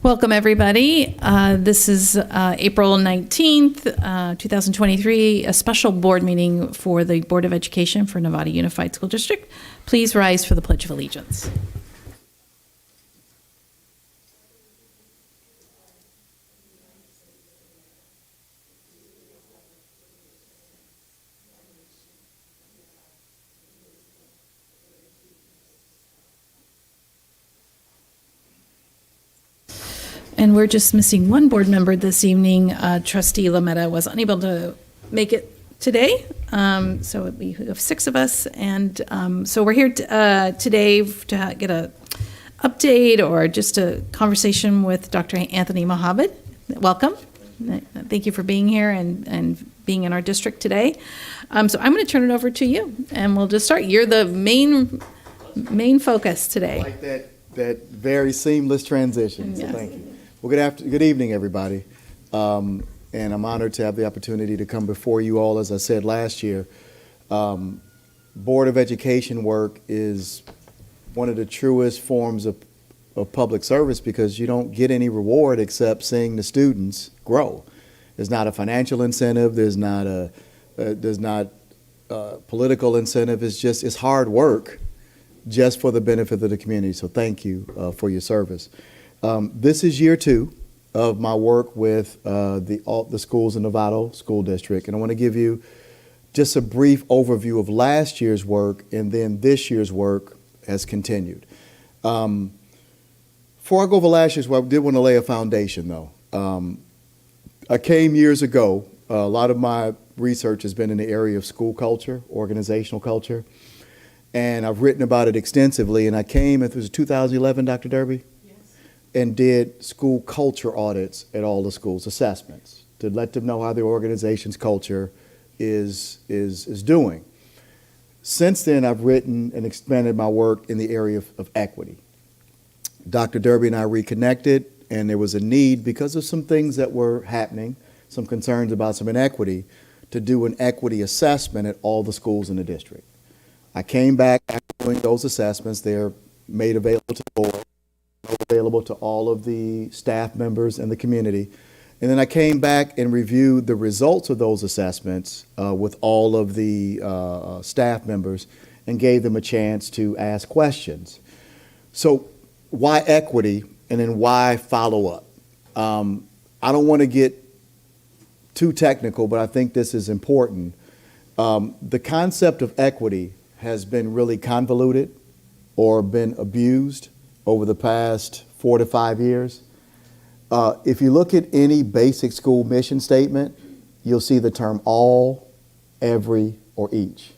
Welcome, everybody. This is April 19th, 2023, a special board meeting for the Board of Education for Nevada Unified School District. Please rise for the Pledge of Allegiance. And we're just missing one board member this evening. Trustee Lametta was unable to make it today. So we have 6 of us. And so we're here today to get an update or just a conversation with Dr. Anthony Mohabed. Welcome. Thank you for being here and being in our district today. So I'm going to turn it over to you and we'll just start. You're the main focus today. I like that very seamless transition. So yes. Thank you. Well, good evening, everybody. And I'm honored to have the opportunity to come before you all. As I said last year, Board of Education work is one of the truest forms of public service because you don't get any reward except seeing the students grow. There's not a financial incentive. There's not a political incentive. It's hard work just for the benefit of the community. So thank you for your service. This is year 2 of my work with the schools in Novato School District, and I want to give you just a brief overview of last year's work, and then this year's work has continued. Before I go over last year's work, I did want to lay a foundation, though. I came years ago. A lot of my research has been in the area of school culture, organizational culture, and I've written about it extensively. And I came, it was 2011, Dr. Derby? And did school culture audits at all the schools, assessments, to let them know how the organization's culture is doing. Since then, I've written and expanded my work in the area of equity. Dr. Derby and I reconnected, and there was a need, because of some things that were happening, some concerns about some inequity, to do an equity assessment at all the schools in the district. I came back after doing those assessments. They're made available to the board, available to all of the staff members and the community. And then I came back and reviewed the results of those assessments with all of the staff members and gave them a chance to ask questions. So why equity, and then why follow-up? I don't want to get too technical, but I think this is important. The concept of equity has been really convoluted or been abused over the past 4 to 5 years. If you look at any basic school mission statement, you'll see the term all, every, or each.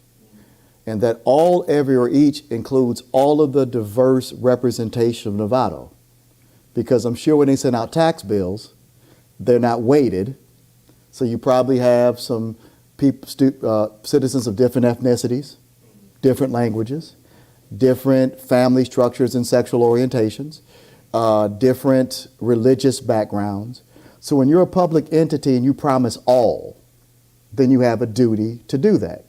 And that all, every, or each includes all of the diverse representation of Novato. Because I'm sure when they send out tax bills, they're not weighted. So you probably have some citizens of different ethnicities, different languages, different family structures and sexual orientations, different religious backgrounds. So when you're a public entity and you promise all, then you have a duty to do that.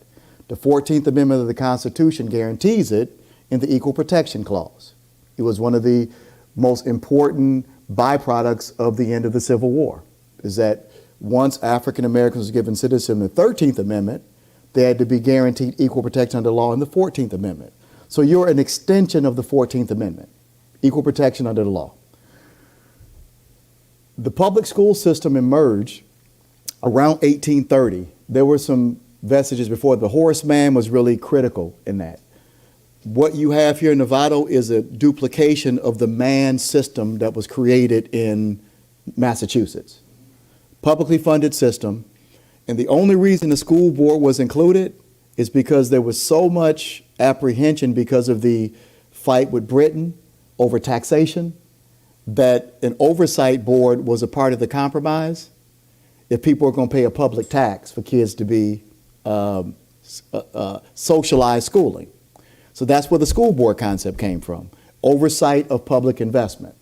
The 14th Amendment of the Constitution guarantees it in the Equal Protection Clause. It was one of the most important byproducts of the end of the Civil War, is that once African Americans were given citizenship in the 13th Amendment, they had to be guaranteed equal protection under law in the 14th Amendment. So you're an extension of the 14th Amendment, equal protection under the law. The public school system emerged around 1830. There were some vestiges before. The Horace Mann was really critical in that. What you have here in Novato is a duplication of the Mann system that was created in Massachusetts. Publicly funded system. And the only reason the school board was included is because there was so much apprehension because of the fight with Britain over taxation that an oversight board was a part of the compromise if people were going to pay a public tax for kids to be socialized schooling. So that's where the school board concept came from, oversight of public investment.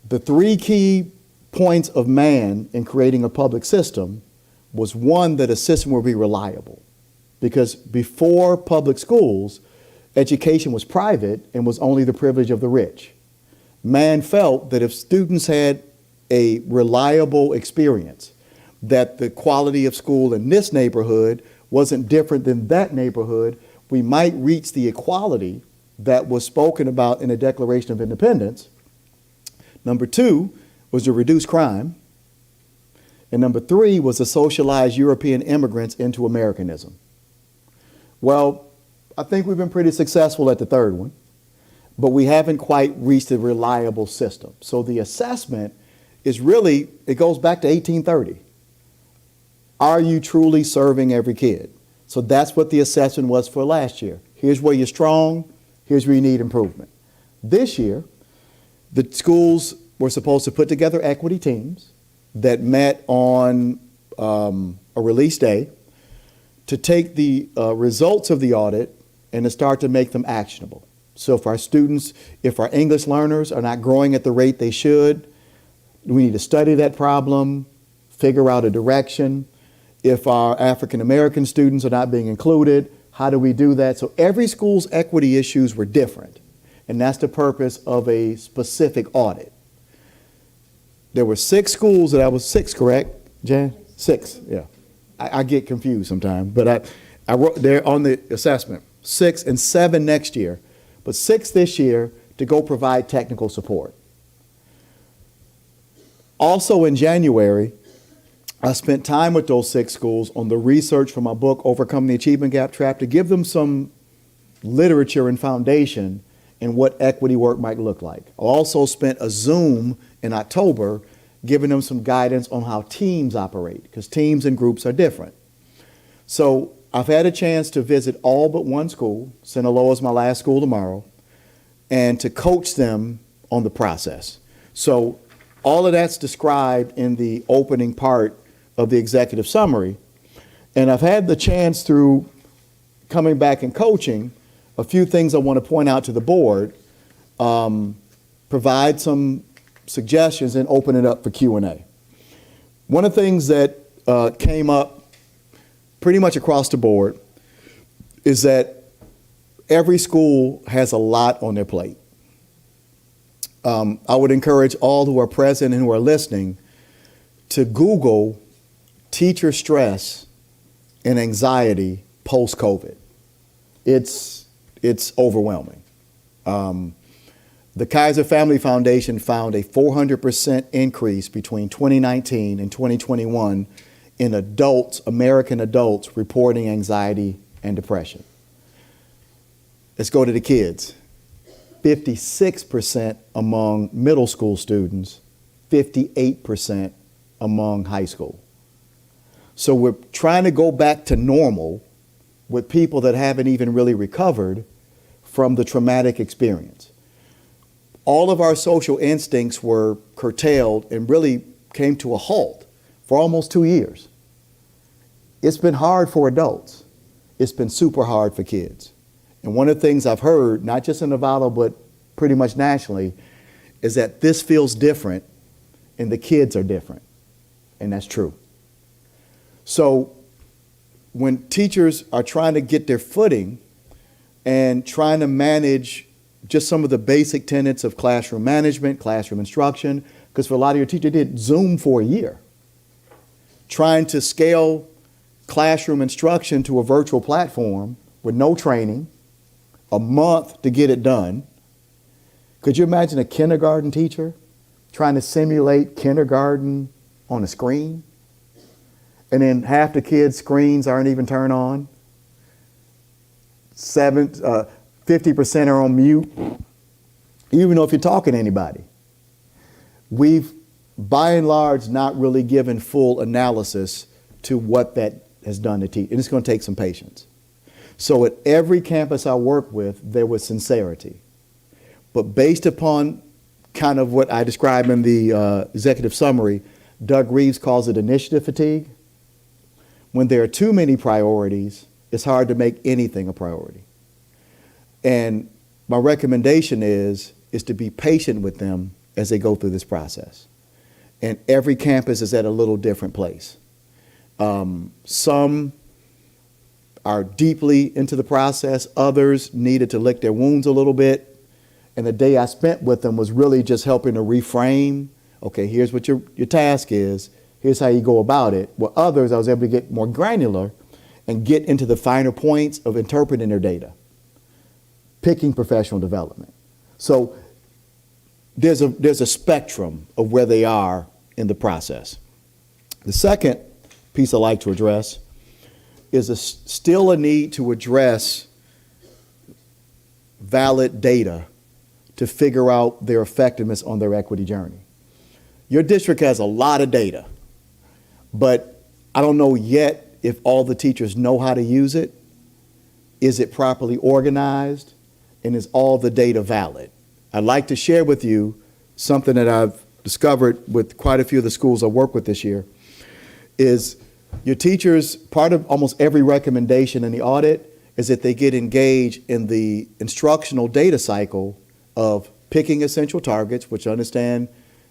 The 3 key points of man in creating a public system was, one, that a system would be reliable. Because before public schools, education was private and was only the privilege of the rich. Man felt that if students had a reliable experience, that the quality of school in this neighborhood wasn't different than that neighborhood, we might reach the equality that was spoken about in the Declaration of Independence. Number 2 was to reduce crime. And number 3 was to socialize European immigrants into Americanism. Well, I think we've been pretty successful at the third one, but we haven't quite reached a reliable system. So the assessment is really, it goes back to 1830. Are you truly serving every kid? So that's what the assessment was for last year. Here's where you're strong, here's where you need improvement. This year, the schools were supposed to put together equity teams that met on a release day to take the results of the audit and to start to make them actionable. So if our students, if our English learners are not growing at the rate they should, we need to study that problem, figure out a direction. If our African American students are not being included, how do we do that? So every school's equity issues were different, and that's the purpose of a specific audit. There were 6 schools that I was 6, correct, Jan? 6, yeah. I get confused sometimes, but I wrote there on the assessment, 6 and 7 next year, but 6 this year to go provide technical support. Also in January, I spent time with those 6 schools on the research for my book, Overcoming the Achievement Gap Trap, to give them some literature and foundation in what equity work might look like. I also spent a Zoom in October giving them some guidance on how teams operate, because teams and groups are different. So I've had a chance to visit all but one school. Sinaloa is my last school tomorrow, and to coach them on the process. So all of that's described in the opening part of the executive summary. And I've had the chance through coming back and coaching, a few things I want to point out to the board, provide some suggestions, and open it up for Q&A. One of the things that came up pretty much across the board is that every school has a lot on their plate. I would encourage all who are present and who are listening to Google teacher stress and anxiety post-COVID. It's overwhelming. The Kaiser Family Foundation found a 400% increase between 2019 and 2021 in adults, American adults, reporting anxiety and depression. Let's go to the kids. 56% among middle school students, 58% among high school. So we're trying to go back to normal with people that haven't even really recovered from the traumatic experience. All of our social instincts were curtailed and really came to a halt for almost 2 years. It's been hard for adults. It's been super hard for kids. And one of the things I've heard, not just in Nevada, but pretty much nationally, is that this feels different and the kids are different. And that's true. So when teachers are trying to get their footing and trying to manage just some of the basic tenets of classroom management, classroom instruction, because for a lot of your teachers, they did Zoom for a year. Trying to scale classroom instruction to a virtual platform with no training, a month to get it done. Could you imagine a kindergarten teacher trying to simulate kindergarten on a screen? And then half the kids' screens aren't even turned on. 50% are on mute. You even know if you're talking to anybody. We've, by and large, not really given full analysis to what that has done to teach. And it's going to take some patience. So at every campus I work with, there was sincerity. But based upon kind of what I described in the executive summary, Doug Reeves calls it initiative fatigue. When there are too many priorities, it's hard to make anything a priority. And my recommendation is to be patient with them as they go through this process. And every campus is at a little different place. Some are deeply into the process. Others needed to lick their wounds a little bit. And the day I spent with them was really just helping to reframe, okay, here's what your task is, here's how you go about it. With others, I was able to get more granular and get into the finer points of interpreting their data, picking professional development. So there's a spectrum of where they are in the process. The second piece I like to address is still a need to address valid data to figure out their effectiveness on their equity journey. Your district has a lot of data, but I don't know yet if all the teachers know how to use it. Is it properly organized? And is all the data valid? I'd like to share with you something that I've discovered with quite a few of the schools I work with this year, is your teachers, part of almost every recommendation in the audit is that they get engaged in the instructional data cycle of picking essential targets, which I understand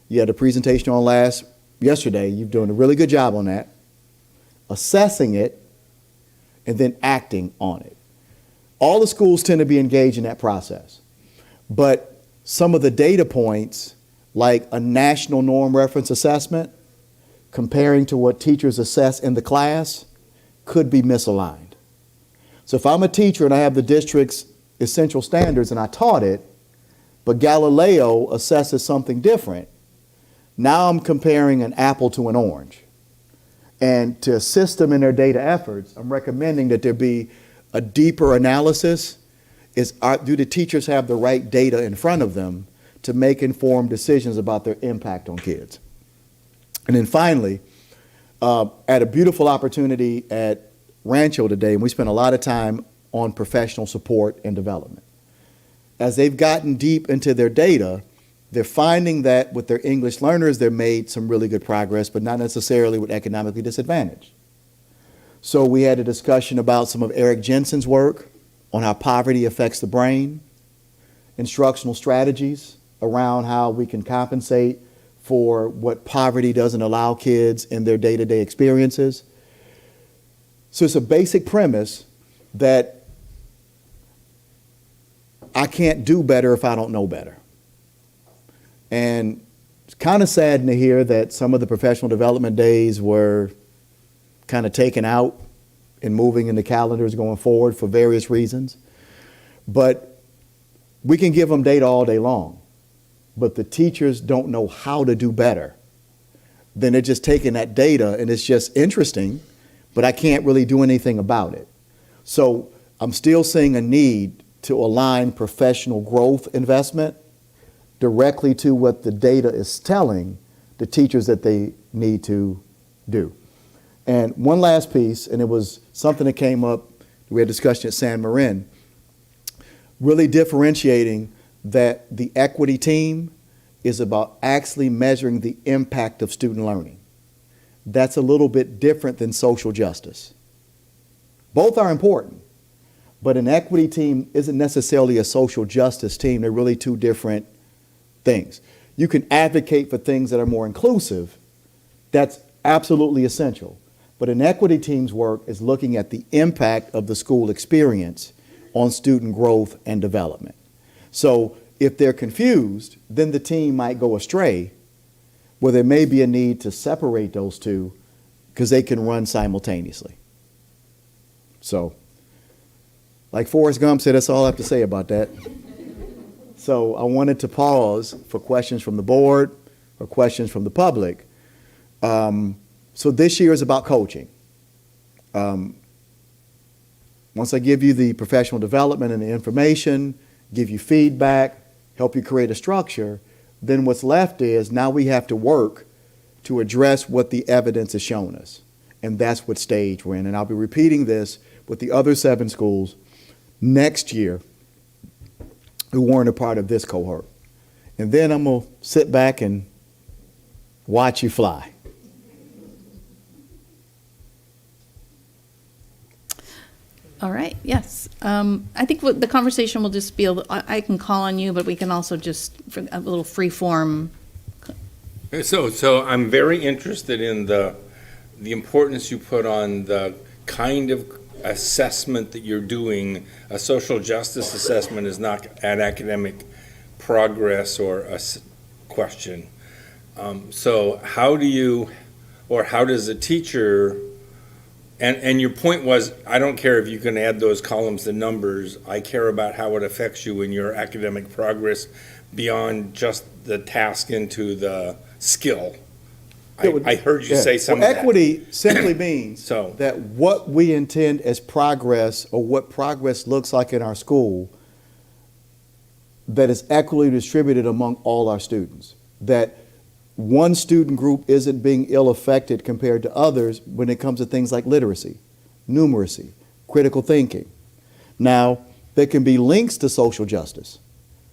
you had a presentation on yesterday. You've done a really good job on that. Assessing it, and then acting on it. All the schools tend to be engaged in that process. But some of the data points, like a national norm reference assessment, comparing to what teachers assess in the class, could be misaligned. So if I'm a teacher and I have the district's essential standards and I taught it, but Galileo assesses something different, now I'm comparing an apple to an orange. And to assist them in their data efforts, I'm recommending that there be a deeper analysis. Do the teachers have the right data in front of them to make informed decisions about their impact on kids? And then finally, at a beautiful opportunity at Rancho today, and we spent a lot of time on professional support and development. As they've gotten deep into their data, they're finding that with their English learners, they've made some really good progress, but not necessarily with economically disadvantaged. So we had a discussion about some of Eric Jensen's work on how poverty affects the brain, instructional strategies around how we can compensate for what poverty doesn't allow kids in their day-to-day experiences. So it's a basic premise that I can't do better if I don't know better. And it's kind of saddening to hear that some of the professional development days were kind of taken out and moving in the calendars going forward for various reasons. But we can give them data all day long, but the teachers don't know how to do better. Then they're just taking that data and it's just interesting, but I can't really do anything about it. So I'm still seeing a need to align professional growth investment directly to what the data is telling the teachers that they need to do. And one last piece, and it was something that came up, we had a discussion at San Marin, really differentiating that the equity team is about actually measuring the impact of student learning. That's a little bit different than social justice. Both are important, but an equity team isn't necessarily a social justice team. They're really two different things. You can advocate for things that are more inclusive. That's absolutely essential. But an equity team's work is looking at the impact of the school experience on student growth and development. So if they're confused, then the team might go astray, where there may be a need to separate those two because they can run simultaneously. So, like Forrest Gump said, that's all I have to say about that. So I wanted to pause for questions from the board or questions from the public. So this year is about coaching. Once I give you the professional development and the information, give you feedback, help you create a structure, then what's left is now we have to work to address what the evidence has shown us. And that's what stage we're in. And I'll be repeating this with the other 7 schools next year who weren't a part of this cohort. And then I'm going to sit back and watch you fly. All right, yes. I think the conversation will just be, I can call on you, but we can also just, for a little free form. So I'm very interested in the importance you put on the kind of assessment that you're doing. A social justice assessment is not an academic progress or question. So how do you, or how does a teacher, and your point was, I don't care if you can add those columns to numbers, I care about how it affects you in your academic progress beyond just the task into the skill. I heard you say some of that. Equity simply means So- that what we intend as progress, or what progress looks like in our school, that is equitably distributed among all our students. That one student group isn't being ill affected compared to others when it comes to things like literacy, numeracy, critical thinking. Now, there can be links to social justice.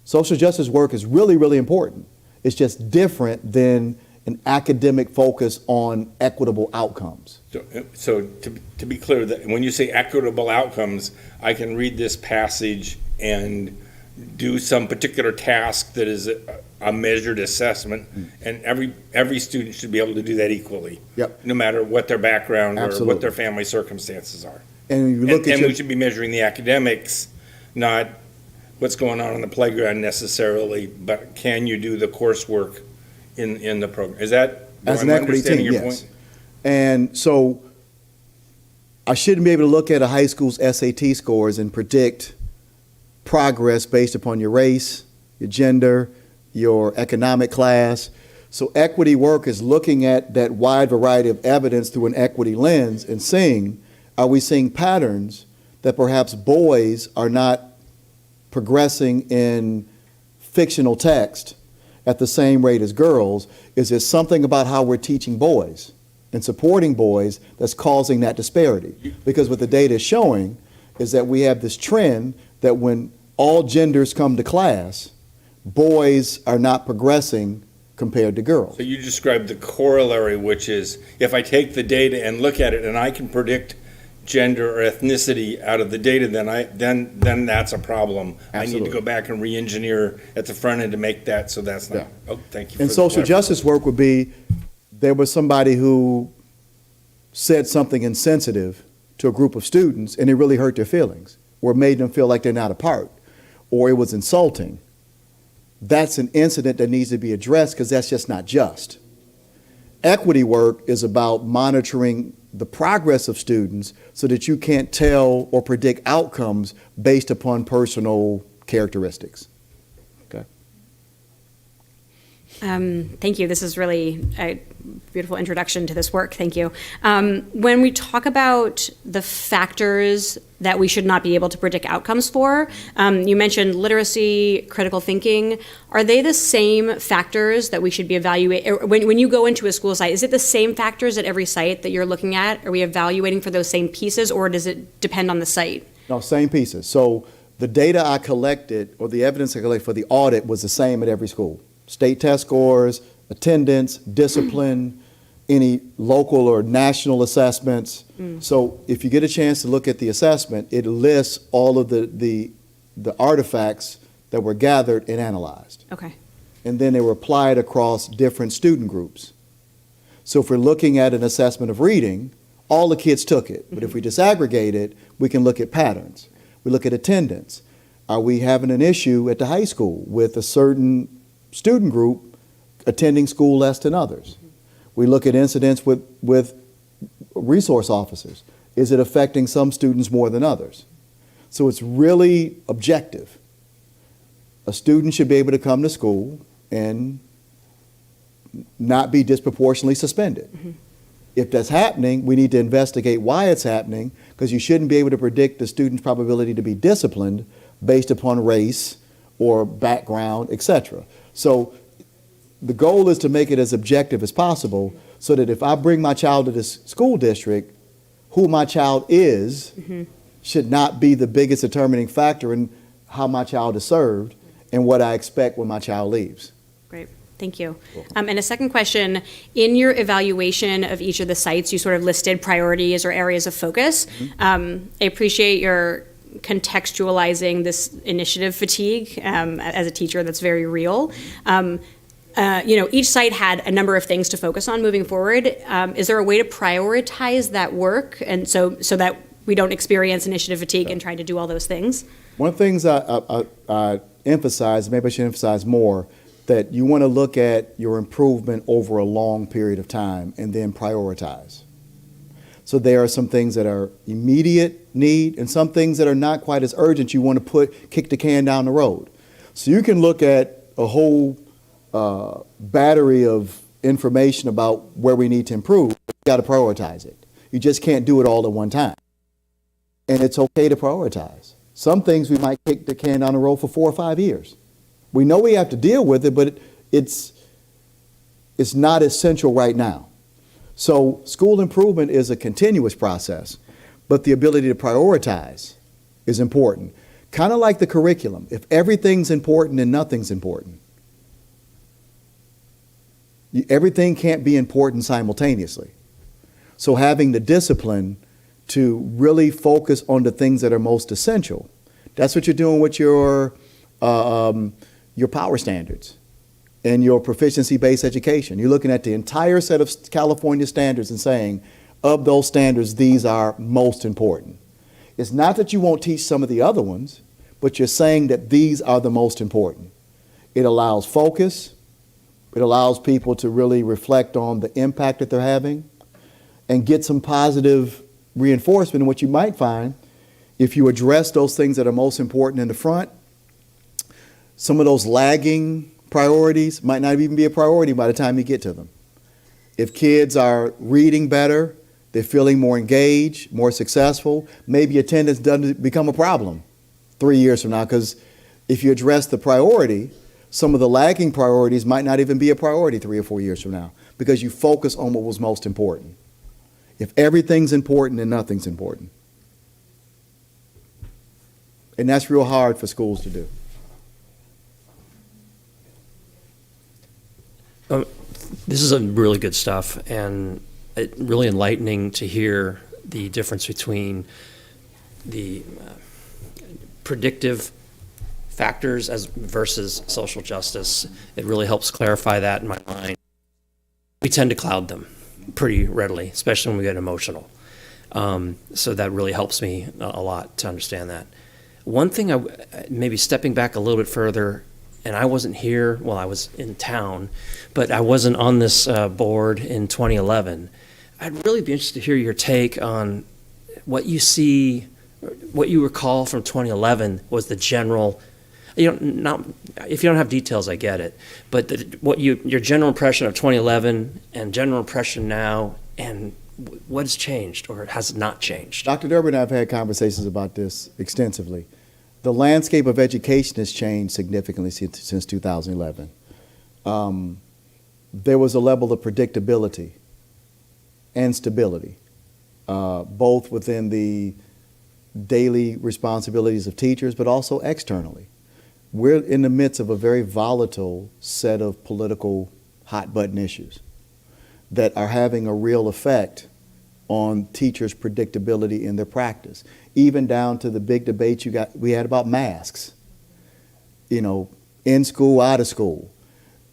Social justice work is really, really important. It's just different than an academic focus on equitable outcomes. So to be clear, that when you say equitable outcomes, I can read this passage and do some particular task that is a measured assessment, and every student should be able to do that equally. Yep. No matter what their background or Absolutely. what their family circumstances are. And when you look at And your, we should be measuring the academics, not what's going on the playground necessarily, but can you do the coursework in the program? Is that, as am an I equity understanding team, your yes. point? And so I shouldn't be able to look at a high school's SAT scores and predict progress based upon your race, your gender, your economic class. So equity work is looking at that wide variety of evidence through an equity lens and seeing, are we seeing patterns that perhaps boys are not progressing in fictional text at the same rate as girls? Is there something about how we're teaching boys and supporting boys that's causing that disparity? Because what the data is showing is that we have this trend that when all genders come to class, boys are not progressing compared to girls. So you described the corollary, which is if I take the data and look at it and I can predict gender or ethnicity out of the data, then that's a problem. I need Absolutely. to go back and re-engineer at the front end to make that so that's not. Yeah. Oh, thank you. For And the social clarification. justice work would be, there was somebody who said something insensitive to a group of students and it really hurt their feelings or made them feel like they're not a part, or it was insulting. That's an incident that needs to be addressed because that's just not just. Equity work is about monitoring the progress of students so that you can't tell or predict outcomes based upon personal characteristics. Thank you. This is really a beautiful introduction to this work. Thank you. When we talk about the factors that we should not be able to predict outcomes for, you mentioned literacy, critical thinking. Are they the same factors that we should be evaluating? When you go into a school site, is it the same factors at every site that you're looking at? Are we evaluating for those same pieces, or does it depend on the site? No, same pieces. So the data I collected, or the evidence I collected for the audit, was the same at every school. State test scores, attendance, discipline, any local or national assessments. So if you get a chance to look at the assessment, it lists all of the artifacts that were gathered and analyzed. Okay. And then they were applied across different student groups. So if we're looking at an assessment of reading, all the kids took it. But if we disaggregate it, we can look at patterns. We look at attendance. Are we having an issue at the high school with a certain student group attending school less than others? We look at incidents with resource officers. Is it affecting some students more than others? So it's really objective. A student should be able to come to school and not be disproportionately suspended. If that's happening, we need to investigate why it's happening, because you shouldn't be able to predict the student's probability to be disciplined based upon race or background, etc. So the goal is to make it as objective as possible so that if I bring my child to this school district, who my child is should not be the biggest determining factor in how my child is served and what I expect when my child leaves. Great, thank you. And a second question, in your evaluation of each of the sites, you sort of listed priorities or areas of focus. I appreciate your contextualizing this initiative fatigue. As a teacher, that's very real. Each site had a number of things to focus on moving forward. Is there a way to prioritize that work and so that we don't experience initiative fatigue and trying to do all those things? One of the things I emphasize, maybe I should emphasize more, that you want to look at your improvement over a long period of time and then prioritize. So there are some things that are immediate need and some things that are not quite as urgent. You want to kick the can down the road. So you can look at a whole battery of information about where we need to improve. You got to prioritize it. You just can't do it all at one time. And it's okay to prioritize. Some things we might kick the can down the road for 4 or 5 years. We know we have to deal with it, but it's not essential right now. So school improvement is a continuous process, but the ability to prioritize is important. Kind of like the curriculum. If everything's important, then nothing's important. Everything can't be important simultaneously. So having the discipline to really focus on the things that are most essential, that's what you're doing with your power standards and your proficiency-based education. You're looking at the entire set of California standards and saying, of those standards, these are most important. It's not that you won't teach some of the other ones, but you're saying that these are the most important. It allows focus. It allows people to really reflect on the impact that they're having and get some positive reinforcement. And what you might find, if you address those things that are most important in the front, some of those lagging priorities might not even be a priority by the time you get to them. If kids are reading better, they're feeling more engaged, more successful, maybe attendance doesn't become a problem 3 years from now, because if you address the priority, some of the lagging priorities might not even be a priority 3 or 4 years from now, because you focus on what was most important. If everything's important, then nothing's important. And that's real hard for schools to do. This is a really good stuff, and really enlightening to hear the difference between the predictive factors versus social justice. It really helps clarify that in my mind. We tend to cloud them pretty readily, especially when we get emotional. So that really helps me a lot to understand that. One thing, maybe stepping back a little bit further, and I wasn't here, well, I was in town, but I wasn't on this board in 2011. I'd really be interested to hear your take on what you see, what you recall from 2011 was the general, not, if you don't have details, I get it, but your general impression of 2011 and general impression now, and what has changed or has not changed? Dr. Durbin and I have had conversations about this extensively. The landscape of education has changed significantly since 2011. There was a level of predictability and stability, both within the daily responsibilities of teachers, but also externally. We're in the midst of a very volatile set of political hot-button issues that are having a real effect on teachers' predictability in their practice, even down to the big debates we had about masks, in school, out of school.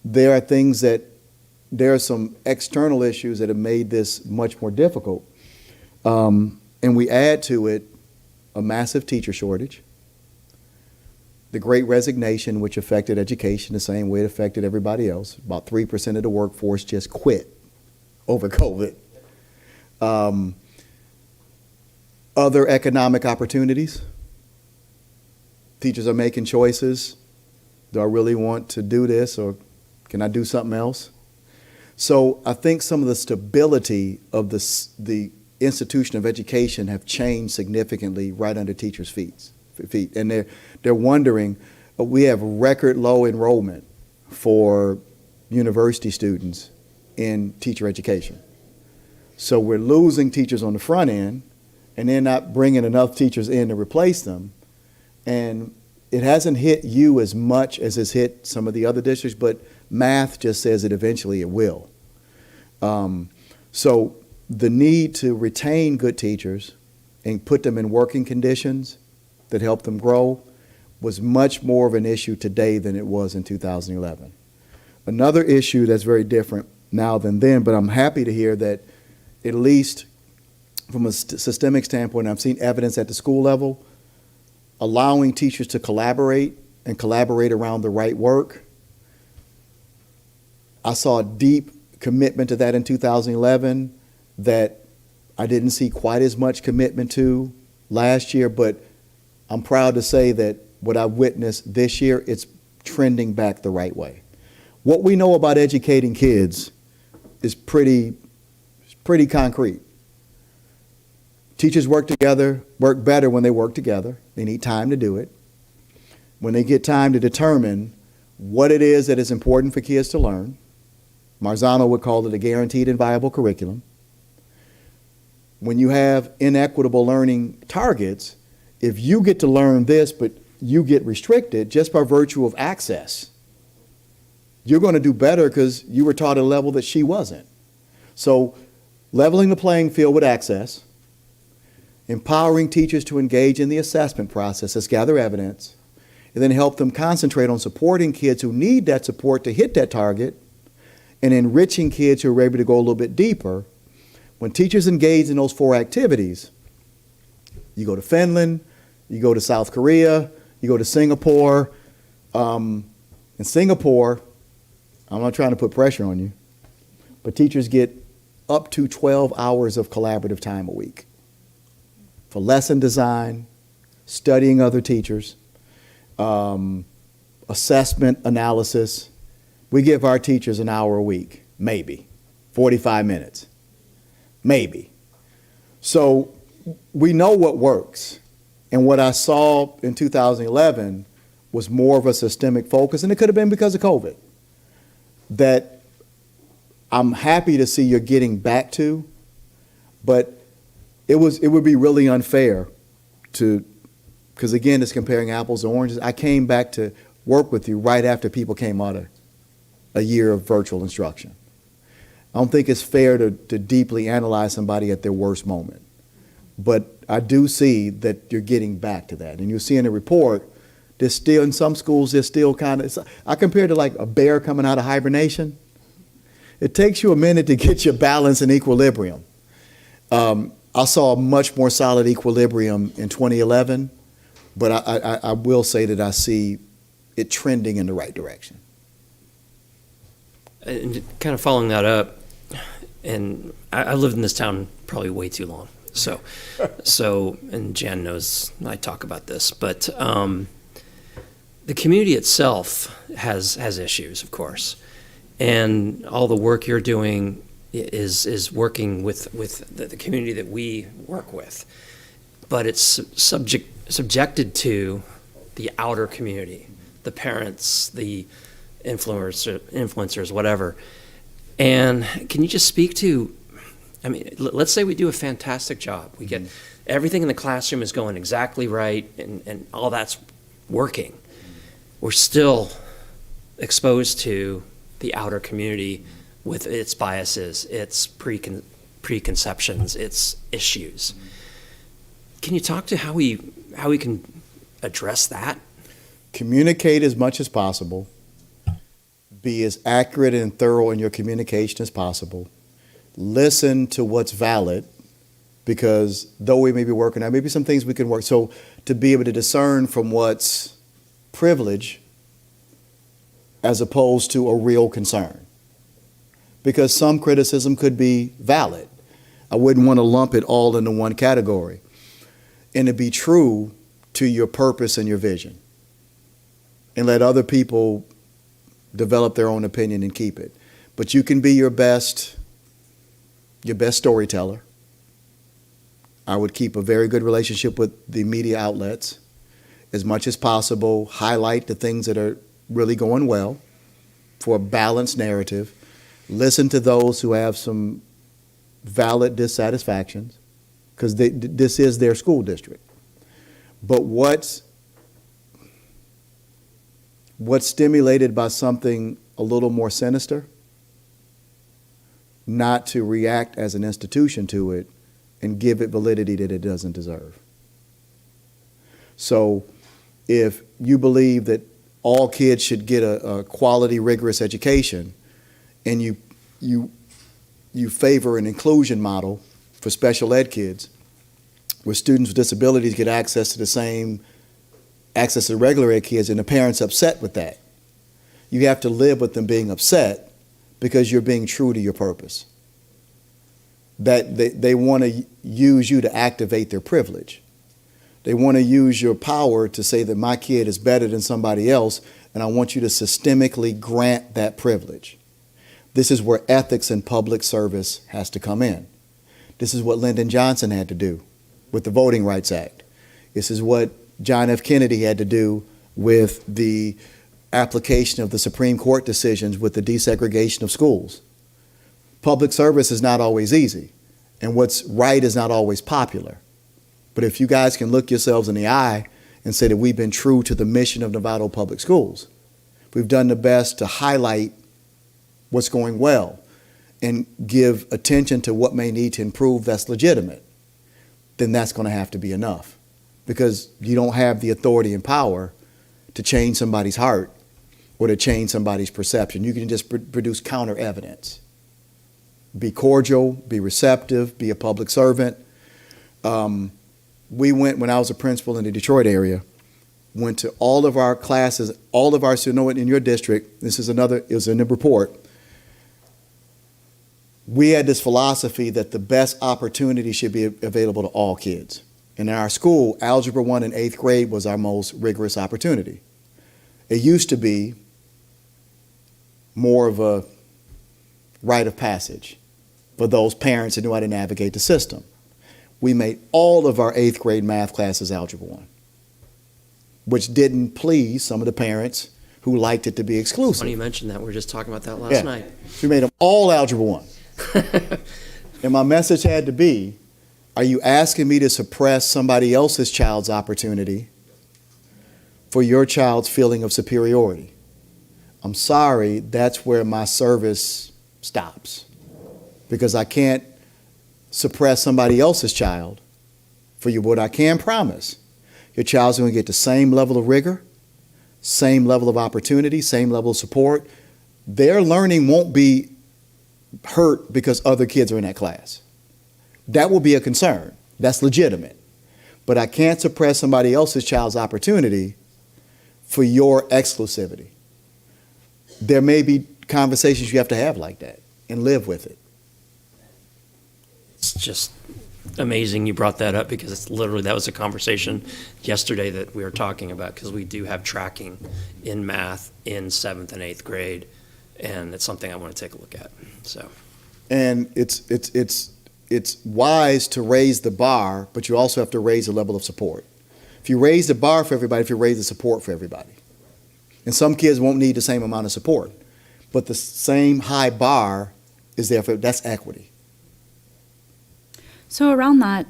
There are some external issues that have made this much more difficult. And we add to it a massive teacher shortage, the Great Resignation, which affected education the same way it affected everybody else. About 3% of the workforce just quit over COVID. Other economic opportunities. Teachers are making choices. Do I really want to do this, or can I do something else? So I think some of the stability of the institution of education have changed significantly right under teachers' feet. And they're wondering, we have record low enrollment for university students in teacher education. So we're losing teachers on the front end, and they're not bringing enough teachers in to replace them. And it hasn't hit you as much as it's hit some of the other districts, but math just says that eventually it will. So the need to retain good teachers and put them in working conditions that help them grow was much more of an issue today than it was in 2011. Another issue that's very different now than then, but I'm happy to hear that at least from a systemic standpoint, I've seen evidence at the school level, allowing teachers to collaborate and collaborate around the right work. I saw a deep commitment to that in 2011 that I didn't see quite as much commitment to last year, but I'm proud to say that what I witnessed this year, it's trending back the right way. What we know about educating kids is pretty concrete. Teachers work better when they work together. They need time to do it. When they get time to determine what it is that is important for kids to learn, Marzano would call it a guaranteed and viable curriculum. When you have inequitable learning targets, if you get to learn this, but you get restricted just by virtue of access, you're going to do better because you were taught at a level that she wasn't. So leveling the playing field with access, empowering teachers to engage in the assessment process, let's gather evidence, and then help them concentrate on supporting kids who need that support to hit that target, and enriching kids who are able to go a little bit deeper. When teachers engage in those 4 activities, you go to Finland, you go to South Korea, you go to Singapore. In Singapore, I'm not trying to put pressure on you, but teachers get up to 12 hours of collaborative time a week for lesson design, studying other teachers, assessment analysis. We give our teachers an hour a week, maybe, 45 minutes, maybe. So we know what works. And what I saw in 2011 was more of a systemic focus, and it could have been because of COVID, that I'm happy to see you're getting back to, but it would be really unfair to, because again, it's comparing apples to oranges. I came back to work with you right after people came out of a year of virtual instruction. I don't think it's fair to deeply analyze somebody at their worst moment. But I do see that you're getting back to that. And you'll see in the report, there's still, in some schools, there's still kind of, I compare it to like a bear coming out of hibernation. It takes you a minute to get your balance and equilibrium. I saw a much more solid equilibrium in 2011, but I will say that I see it trending in the right direction. And kind of following that up, and I lived in this town probably way too long. So, and Jan knows I talk about this, but the community itself has issues, of course, and all the work you're doing is working with the community that we work with, but it's subjected to the outer community, the parents, the influencers, whatever. And can you just speak to, I mean, let's say we do a fantastic job. We get everything in the classroom is going exactly right, and all that's working. We're still exposed to the outer community with its biases, its preconceptions, its issues. Can you talk to how we can address that? Communicate as much as possible. Be as accurate and thorough in your communication as possible. Listen to what's valid, because though we may be working out, maybe some things we can work. So to be able to discern from what's privilege as opposed to a real concern. Because some criticism could be valid. I wouldn't want to lump it all into one category. And to be true to your purpose and your vision. And let other people develop their own opinion and keep it. But you can be your best storyteller. I would keep a very good relationship with the media outlets as much as possible, highlight the things that are really going well for a balanced narrative, listen to those who have some valid dissatisfactions, because this is their school district. But what's stimulated by something a little more sinister, not to react as an institution to it and give it validity that it doesn't deserve. So if you believe that all kids should get a quality, rigorous education, and you favor an inclusion model for special ed kids, where students with disabilities get access to the same access to regular ed kids, and the parents upset with that. You have to live with them being upset because you're being true to your purpose. That they want to use you to activate their privilege. They want to use your power to say that my kid is better than somebody else, and I want you to systemically grant that privilege. This is where ethics and public service has to come in. This is what Lyndon Johnson had to do with the Voting Rights Act. This is what John F. Kennedy had to do with the application of the Supreme Court decisions with the desegregation of schools. Public service is not always easy, and what's right is not always popular. But if you guys can look yourselves in the eye and say that we've been true to the mission of Novato Public Schools, we've done the best to highlight what's going well and give attention to what may need to improve that's legitimate, then that's going to have to be enough. Because you don't have the authority and power to change somebody's heart or to change somebody's perception. You can just produce counter evidence. Be cordial, be receptive, be a public servant. We went, when I was a principal in the Detroit area, went to all of our classes, all of our, so you know what, in your district, this is another, it was in the report, we had this philosophy that the best opportunity should be available to all kids. And in our school, Algebra 1 in 8th grade was our most rigorous opportunity. It used to be more of a rite of passage for those parents that knew how to navigate the system. We made all of our 8th grade math classes Algebra 1, which didn't please some of the parents who liked it to be exclusive. Funny you mentioned that. We were just talking about that last night. We made them all Algebra 1. And my message had to be, are you asking me to suppress somebody else's child's opportunity for your child's feeling of superiority? I'm sorry, that's where my service stops. Because I can't suppress somebody else's child for you. What I can promise, your child's going to get the same level of rigor, same level of opportunity, same level of support. Their learning won't be hurt because other kids are in that class. That will be a concern. That's legitimate. But I can't suppress somebody else's child's opportunity for your exclusivity. There may be conversations you have to have like that and live with it. It's just amazing you brought that up because it's literally, that was a conversation yesterday that we were talking about because we do have tracking in math in 7th and 8th grade, and it's something I want to take a look at. So, and it's wise to raise the bar, but you also have to raise the level of support. If you raise the bar for everybody, if you raise the support for everybody, and some kids won't need the same amount of support, but the same high bar is there for, that's equity. So around that,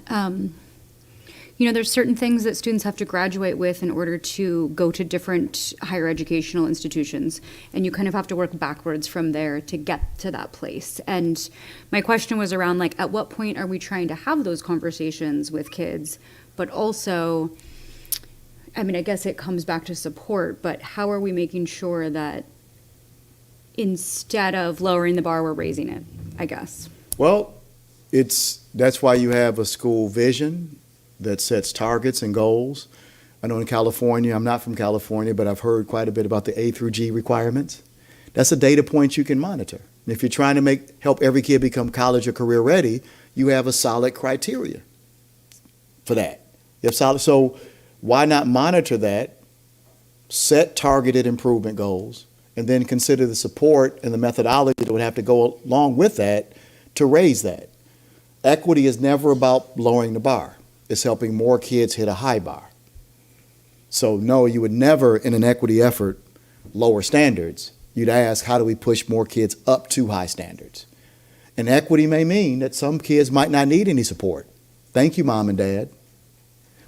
there's certain things that students have to graduate with in order to go to different higher educational institutions, and you kind of have to work backwards from there to get to that place. And my question was around, like, at what point are we trying to have those conversations with kids, but also, I mean, I guess it comes back to support, but how are we making sure that instead of lowering the bar, we're raising it, I guess? Well, that's why you have a school vision that sets targets and goals. I know in California, I'm not from California, but I've heard quite a bit about the A through G requirements. That's a data point you can monitor. And if you're trying to help every kid become college or career ready, you have a solid criteria for that. You have solid, so why not monitor that, set targeted improvement goals, and then consider the support and the methodology that would have to go along with that to raise that. Equity is never about lowering the bar. It's helping more kids hit a high bar. So no, you would never, in an equity effort, lower standards. You'd ask, how do we push more kids up to high standards? And equity may mean that some kids might not need any support. Thank you, Mom and Dad.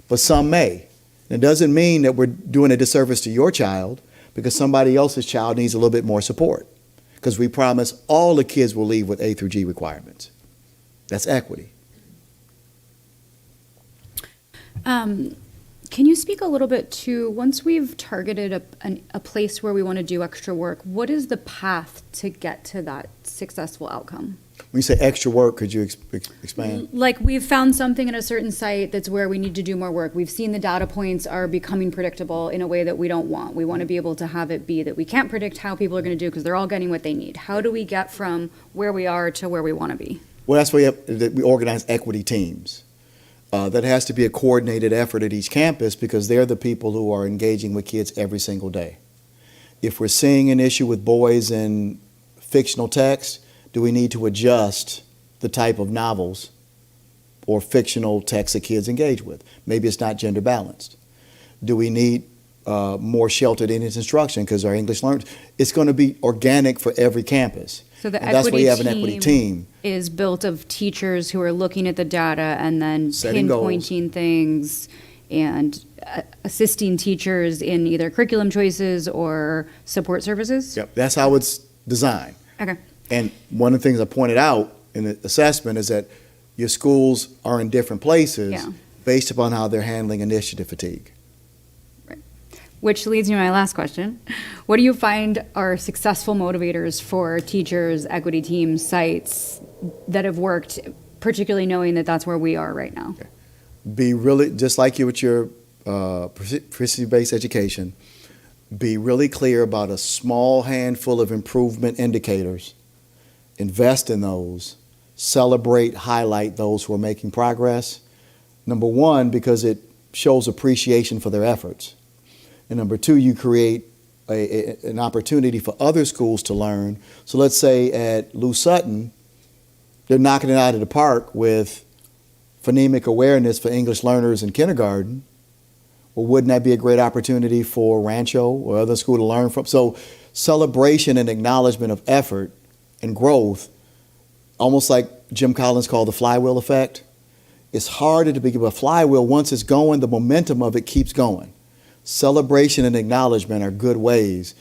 But some may. It doesn't mean that we're doing a disservice to your child because somebody else's child needs a little bit more support. Because we promise all the kids will leave with A through G requirements. That's equity. Can you speak a little bit to, once we've targeted a place where we want to do extra work, what is the path to get to that successful outcome? When you say extra work, could you expand? Like, we've found something at a certain site that's where we need to do more work. We've seen the data points are becoming predictable in a way that we don't want. We want to be able to have it be that we can't predict how people are going to do because they're all getting what they need. How do we get from where we are to where we want to be? Well, that's why we organize equity teams. That has to be a coordinated effort at each campus because they're the people who are engaging with kids every single day. If we're seeing an issue with boys in fictional text, do we need to adjust the type of novels or fictional text that kids engage with? Maybe it's not gender balanced. Do we need more sheltered English instruction because our English learners? It's going to be organic for every campus. So the And that's why equity you have an equity team. is built of teachers who are looking at the data and then Setting goals. pinpointing things and assisting teachers in either curriculum choices or support services? Yep, that's how it's designed. Okay. And one of the things I pointed out in the assessment is that your schools are in different places Yeah. based upon how they're handling initiative fatigue. Which leads me to my last question. What do you find are successful motivators for teachers, equity teams, sites that have worked, particularly knowing that that's where we are right now? Be really, just like you with your proficiency-based education, be really clear about a small handful of improvement indicators. Invest in those. Celebrate, highlight those who are making progress. Number one, because it shows appreciation for their efforts. And number two, you create an opportunity for other schools to learn. So let's say at Lou Sutton, they're knocking it out of the park with phonemic awareness for English learners in kindergarten. Well, wouldn't that be a great opportunity for Rancho or other school to learn from? So celebration and acknowledgement of effort and growth, almost like Jim Collins called the flywheel effect. It's harder to begin, but a flywheel, once it's going, the momentum of it keeps going. Celebration and acknowledgement are good ways,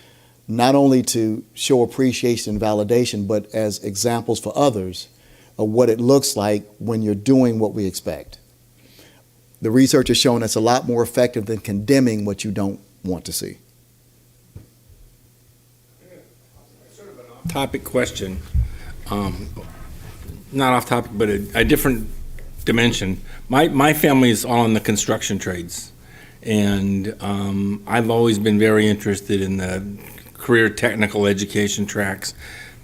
not only to show appreciation and validation, but as examples for others of what it looks like when you're doing what we expect. The research has shown it's a lot more effective than condemning what you don't want to see. Topic question, not off topic, but a different dimension. My family is all in the construction trades, and I've always been very interested in the career technical education tracks.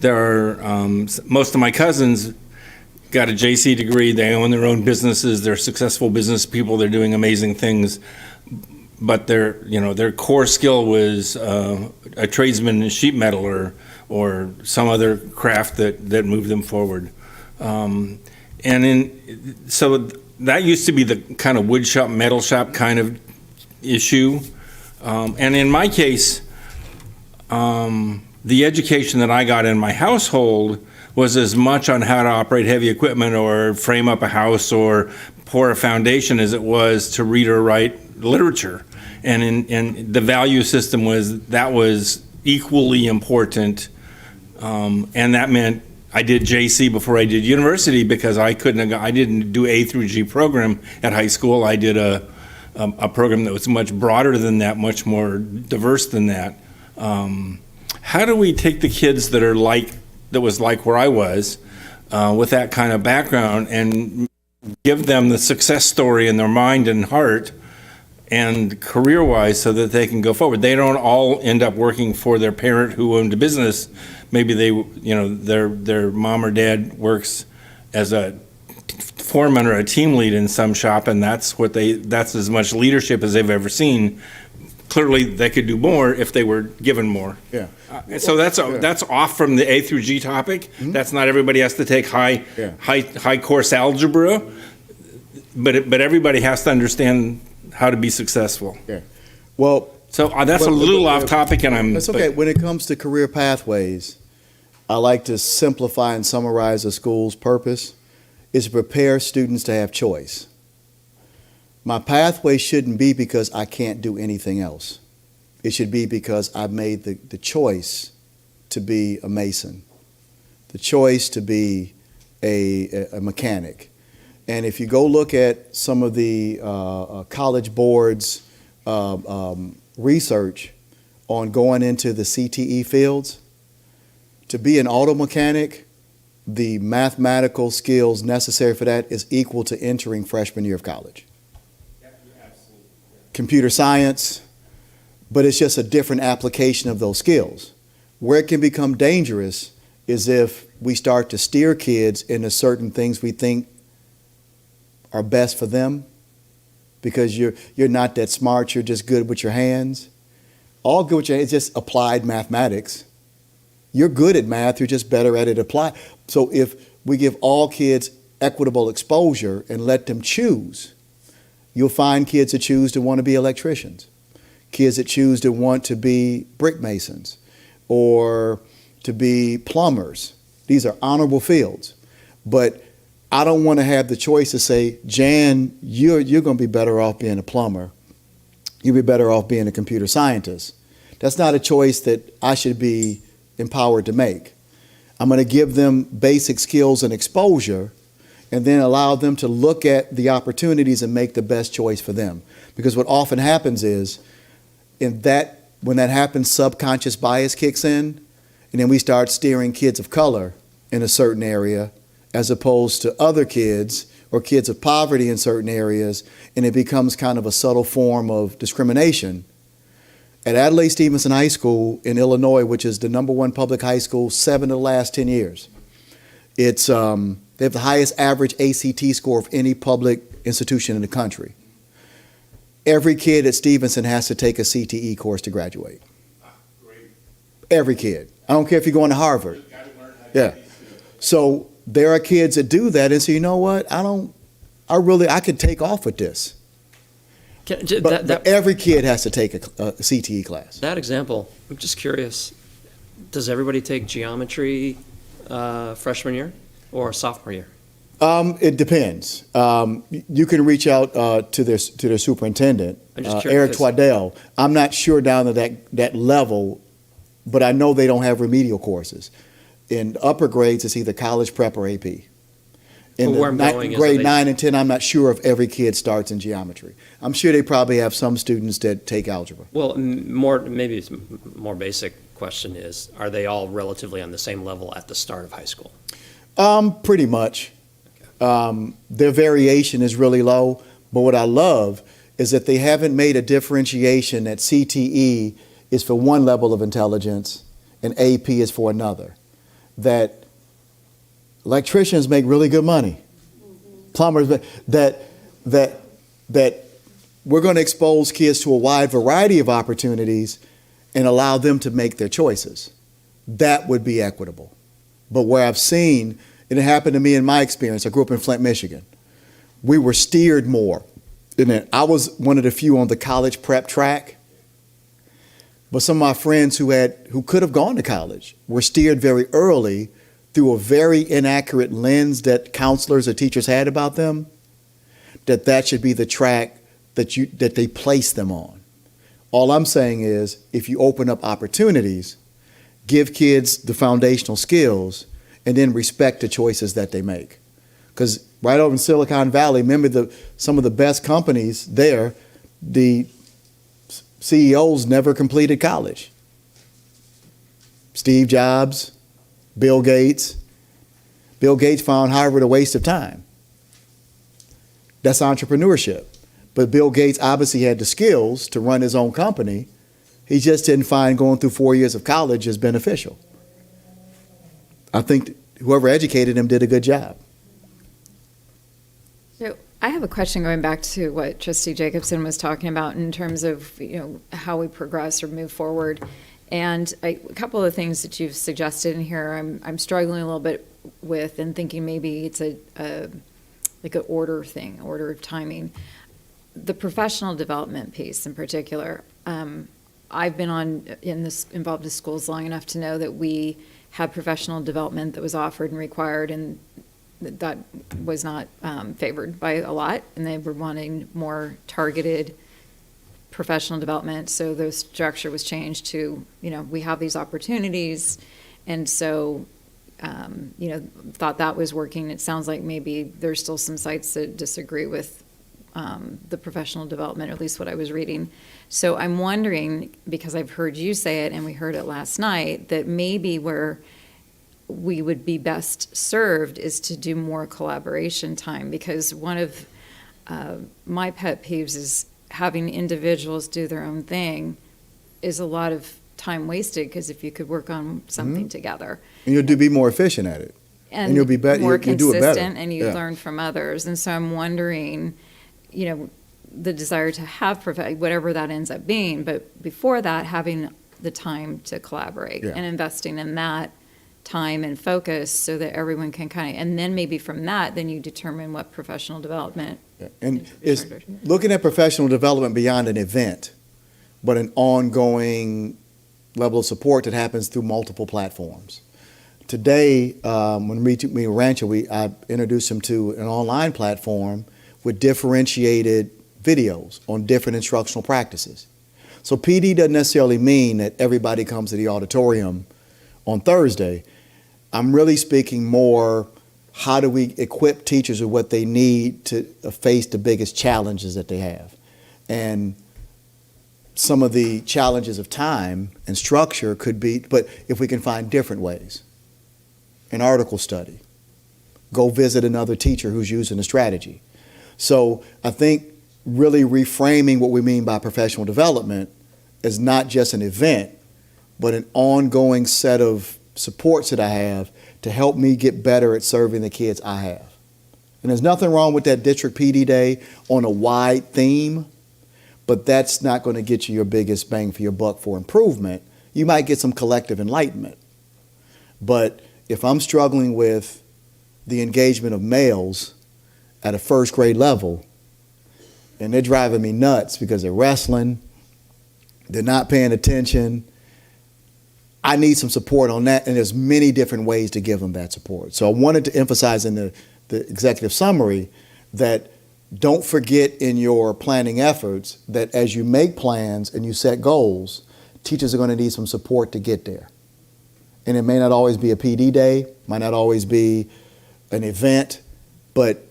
There are most of my cousins got a JC degree. They own their own businesses. They're successful business people. They're doing amazing things. But their core skill was a tradesman, a sheet metaler, or some other craft that moved them forward. So that used to be the kind of wood shop, metal shop kind of issue. And in my case, the education that I got in my household was as much on how to operate heavy equipment or frame up a house or pour a foundation as it was to read or write literature. And the value system was equally important. And that meant I did JC before I did university because I didn't do A through G program at high school. I did a program that was much broader than that, much more diverse than that. How do we take the kids that was like where I was with that kind of background and give them the success story in their mind and heart and career-wise so that they can go forward? They don't all end up working for their parent who owned a business. Maybe their mom or dad works as a foreman or a team lead in some shop, and that's as much leadership as they've ever seen. Clearly, they could do more if they were given more. Yeah. So that's off from the A through G topic. Mm-hmm. That's not everybody has to take high course algebra, but everybody has to understand how to be successful. Yeah. Well, so that's a little off topic, and that's okay. When it comes to career pathways, I like to simplify and summarize the school's purpose is to prepare students to have choice. My pathway shouldn't be because I can't do anything else. It should be because I've made the choice to be a mason, the choice to be a mechanic. And if you go look at some of the college boards' research on going into the CTE fields, to be an auto mechanic the mathematical skills necessary for that is equal to entering freshman year of college. Computer science, but it's just a different application of those skills. Where it can become dangerous is if we start to steer kids into certain things we think are best for them because you're not that smart, you're just good with your hands. All good with your hands, it's just applied mathematics. You're good at math, you're just better at it applied. So if we give all kids equitable exposure and let them choose, you'll find kids that choose to want to be electricians, kids that choose to want to be brick masons or to be plumbers. These are honorable fields. But I don't want to have the choice to say, Jan, you're going to be better off being a plumber. You'll be better off being a computer scientist. That's not a choice that I should be empowered to make. I'm going to give them basic skills and exposure and then allow them to look at the opportunities and make the best choice for them. Because what often happens is, when that happens, subconscious bias kicks in, and then we start steering kids of color in a certain area as opposed to other kids or kids of poverty in certain areas, and it becomes kind of a subtle form of discrimination. At Adelaide Stevenson High School in Illinois, which is the #1 public high school, 7 of the last 10 years, it's they have the highest average ACT score of any public institution in the country. Every kid at Stevenson has to take a CTE course to graduate. Every kid. I don't care if you're going to Harvard. Yeah. So there are kids that do that and say, you know what, I could take off with this. But every kid has to take a CTE class. That example, I'm just curious, does everybody take geometry freshman year or sophomore year? It depends. You can reach out to their superintendent, Eric Twaddell. I'm not sure down to that level, but I know they don't have remedial courses. In upper grades, it's either college prep or AP. In grade 9 and 10, I'm not sure if every kid starts in geometry. I'm sure they probably have some students that take algebra. Well, maybe it's more basic question is, are they all relatively on the same level at the start of high school? Pretty much. Their variation is really low, but what I love is that they haven't made a differentiation that CTE is for one level of intelligence and AP is for another. That electricians make really good money. Plumbers, that we're going to expose kids to a wide variety of opportunities and allow them to make their choices. That would be equitable. But where I've seen, and it happened to me in my experience, I grew up in Flint, Michigan. We were steered more. And I was one of the few on the college prep track. But some of my friends who could have gone to college were steered very early through a very inaccurate lens that counselors or teachers had about them, that should be the track that they place them on. All I'm saying is, if you open up opportunities, give kids the foundational skills, and then respect the choices that they make. Because right over in Silicon Valley, remember some of the best companies there, the CEOs never completed college. Steve Jobs, Bill Gates. Bill Gates found Harvard a waste of time. That's entrepreneurship. But Bill Gates obviously had the skills to run his own company. He just didn't find going through 4 years of college as beneficial. I think whoever educated him did a good job. So I have a question going back to what Trustee Jacobson was talking about in terms of how we progress or move forward. And a couple of things that you've suggested in here, I'm struggling a little bit with and thinking maybe it's like an order thing, order of timing. The professional development piece in particular, I've been involved in schools long enough to know that we had professional development that was offered and required, and that was not favored by a lot, and they were wanting more targeted professional development. So the structure was changed to, we have these opportunities, and so, thought that was working. It sounds like maybe there's still some sites that disagree with the professional development, or at least what I was reading. So I'm wondering, because I've heard you say it and we heard it last night, that maybe we're we would be best served is to do more collaboration time, because one of my pet peeves is having individuals do their own thing is a lot of time wasted, because if you could work on something together. And you'll be more efficient at it. And you'll be better. More you do it better. consistent, and you Yeah. learn from others. And so I'm wondering, the desire to have whatever that ends up being, but before that, having the time to collaborate Yeah. and investing in that time and focus so that everyone can and then maybe from that, then you determine what professional development. Yeah. And it's looking at professional development beyond an event, but an ongoing level of support that happens through multiple platforms. Today, when we were Rancho, I introduced them to an online platform with differentiated videos on different instructional practices. So PD doesn't necessarily mean that everybody comes to the auditorium on Thursday. I'm really speaking more, how do we equip teachers with what they need to face the biggest challenges that they have? And some of the challenges of time and structure could be, but if we can find different ways. An article study. Go visit another teacher who's using a strategy. So I think really reframing what we mean by professional development is not just an event, but an ongoing set of supports that I have to help me get better at serving the kids I have. And there's nothing wrong with that district PD day on a wide theme, but that's not going to get you your biggest bang for your buck for improvement. You might get some collective enlightenment. But if I'm struggling with the engagement of males at a first grade level, and they're driving me nuts because they're wrestling, they're not paying attention, I need some support on that, and there's many different ways to give them that support. So I wanted to emphasize in the executive summary that don't forget in your planning efforts that as you make plans and you set goals, teachers are going to need some support to get there. And it may not always be a PD day, might not always be an event, but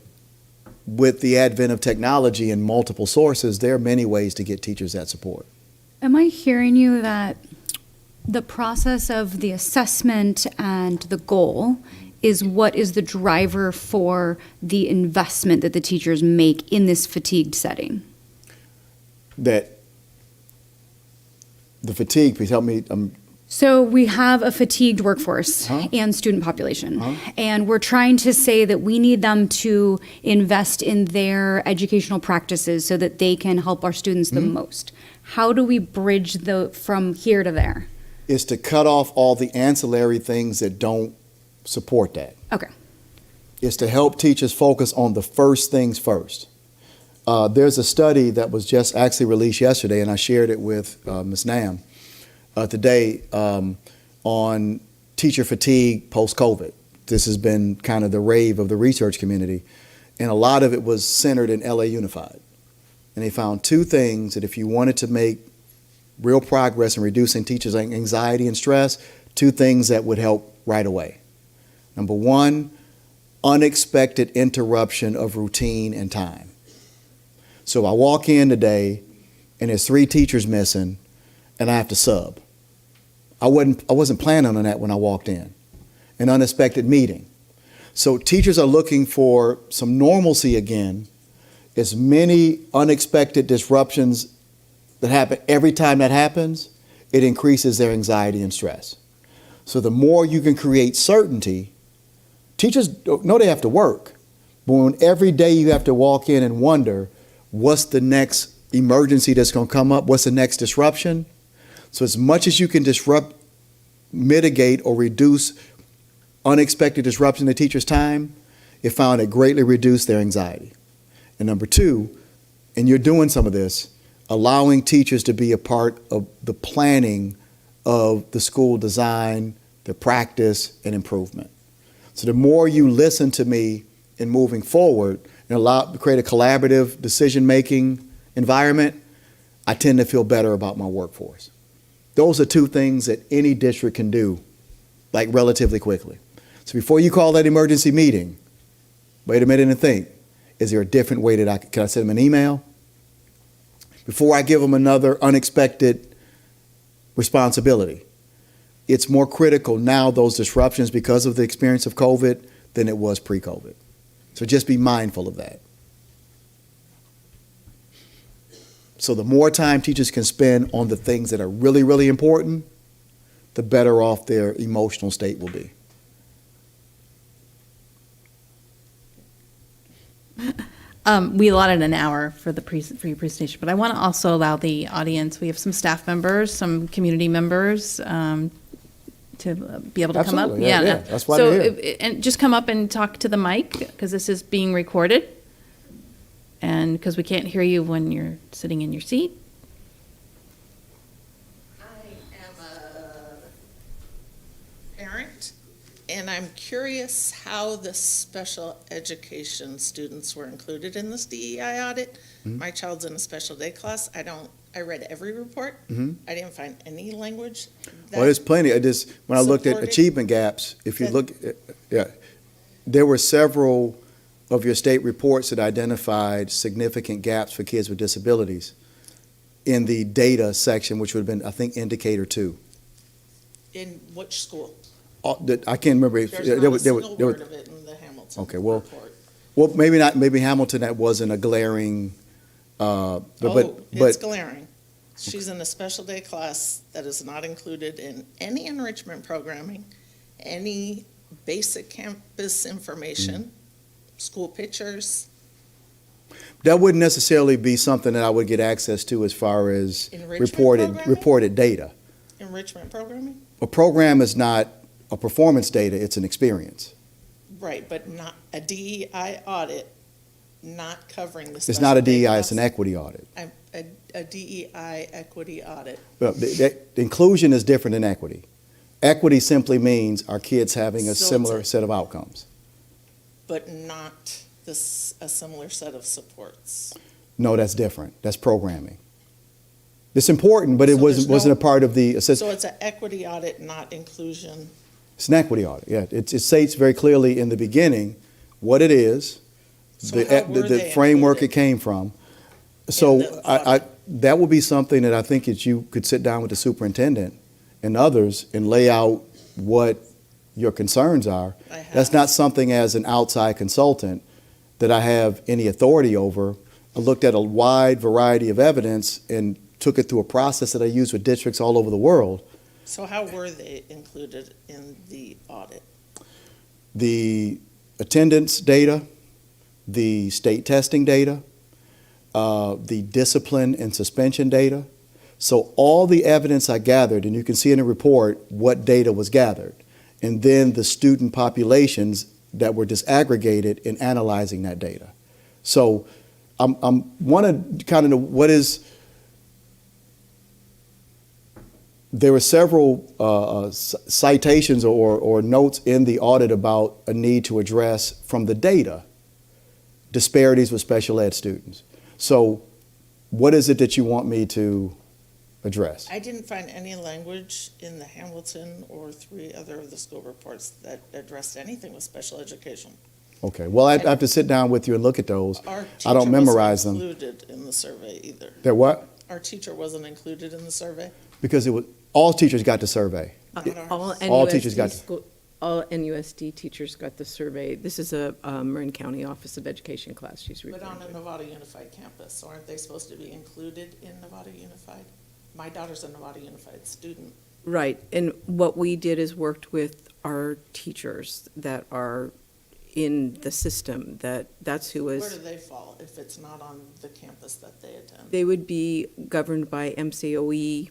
with the advent of technology and multiple sources, there are many ways to get teachers that support. Am I hearing you that the process of the assessment and the goal is what is the driver for the investment that the teachers make in this fatigued setting? That the fatigue, please help me. So we have a fatigued workforce Huh? and student population, Huh? and we're trying to say that we need them to invest in their educational practices so that they can help our students the most. How do we bridge from here to there? Is to cut off all the ancillary things that don't support that. Okay. Is to help teachers focus on the first things first. There's a study that was just actually released yesterday, and I shared it with Ms. Nam today on teacher fatigue post-COVID. This has been kind of the rave of the research community, and a lot of it was centered in LA Unified. And they found two things that if you wanted to make real progress in reducing teachers' anxiety and stress, two things that would help right away. Number one, unexpected interruption of routine and time. So I walk in today and there's 3 teachers missing and I have to sub. I wasn't planning on that when I walked in. An unexpected meeting. So teachers are looking for some normalcy again. As many unexpected disruptions that happen every time that happens, it increases their anxiety and stress. So the more you can create certainty, teachers know they have to work, but when every day you have to walk in and wonder, what's the next emergency that's going to come up? What's the next disruption? So as much as you can disrupt, mitigate, or reduce unexpected disruption to teachers' time, it found it greatly reduced their anxiety. And number 2, and you're doing some of this, allowing teachers to be a part of the planning of the school design, the practice, and improvement. So the more you listen to me in moving forward and create a collaborative decision-making environment, I tend to feel better about my workforce. Those are 2 things that any district can do, like relatively quickly. So before you call that emergency meeting, wait a minute and think, is there a different way that can I send them an email? Before I give them another unexpected responsibility, it's more critical now, those disruptions, because of the experience of COVID, than it was pre-COVID. So just be mindful of that. So the more time teachers can spend on the things that are really, really important, the better off their emotional state will be. We allotted an hour for for your presentation, but I want to also allow the audience, we have some staff members, some community members, to be able to come up. Absolutely, yeah, that's why so they're here. and just come up and talk to the mic, because this is being recorded. And because we can't hear you when you're sitting in your seat. I am a parent, and I'm curious how the special education students were included in this DEI audit. My child's in a special day class. I read every report. I didn't find any language. Well, there's plenty. When I looked at supported achievement gaps, if you that- look, there were several of your state reports that identified significant gaps for kids with disabilities in the data section, which would have been, I think, indicator 2. In which school? I can't remember. There's not a single word of it in the Hamilton Okay, well, report. Well, maybe not. Maybe Hamilton, that wasn't a glaring. It's glaring. She's in a special day class that is not included in any enrichment programming, any basic campus information, school pictures. That wouldn't necessarily be something that I would get access to as far as Enrichment programming? reported data. Enrichment programming? A program is not a performance data; it's an experience. Right, but not a DEI audit, not covering the special It's not a day DEI; it's an class. equity audit. A DEI equity audit, Well, the inclusion is different than equity. Equity simply means our kids having a So it's similar a- set of outcomes. but not a similar set of supports. No, that's different. That's programming. It's important, but it So there's wasn't a no- part of the So it's an equity audit, not inclusion. It's an equity audit. Yeah, it states very clearly in the beginning what it is, So how were the they framework included? it came from. So the I that would be something that I think that you could sit down with the superintendent and others and lay out what your concerns are. I have. That's not something as an outside consultant that I have any authority over. I looked at a wide variety of evidence and took it through a process that I use with districts all over the world. So how were they included in the audit? The attendance data, the state testing data, the discipline and suspension data. So all the evidence I gathered, and you can see in the report what data was gathered, and then the student populations that were disaggregated in analyzing that data. So I'm want to kind of know what is. There were several citations or notes in the audit about a need to address from the data disparities with special ed students. So what is it that you want me to address? I didn't find any language in the Hamilton or 3 other of the school reports that addressed anything with special education. Okay, well, I have to sit down with you and look at those. Our I teacher don't memorize them. wasn't included in the survey either. They're what? Our teacher wasn't included in the survey. Because it was, all teachers got the survey. All teachers got All NUSD teachers got the survey. This is a Marin County Office of Education class she's But referring on a to. Nevada Unified campus, so aren't they supposed to be included in Nevada Unified? My daughter's a Nevada Unified student. Right, and what we did is worked with our teachers that are in the system, that's who Where was, do they fall if it's not on the campus that they attend? they would be governed by MCOE,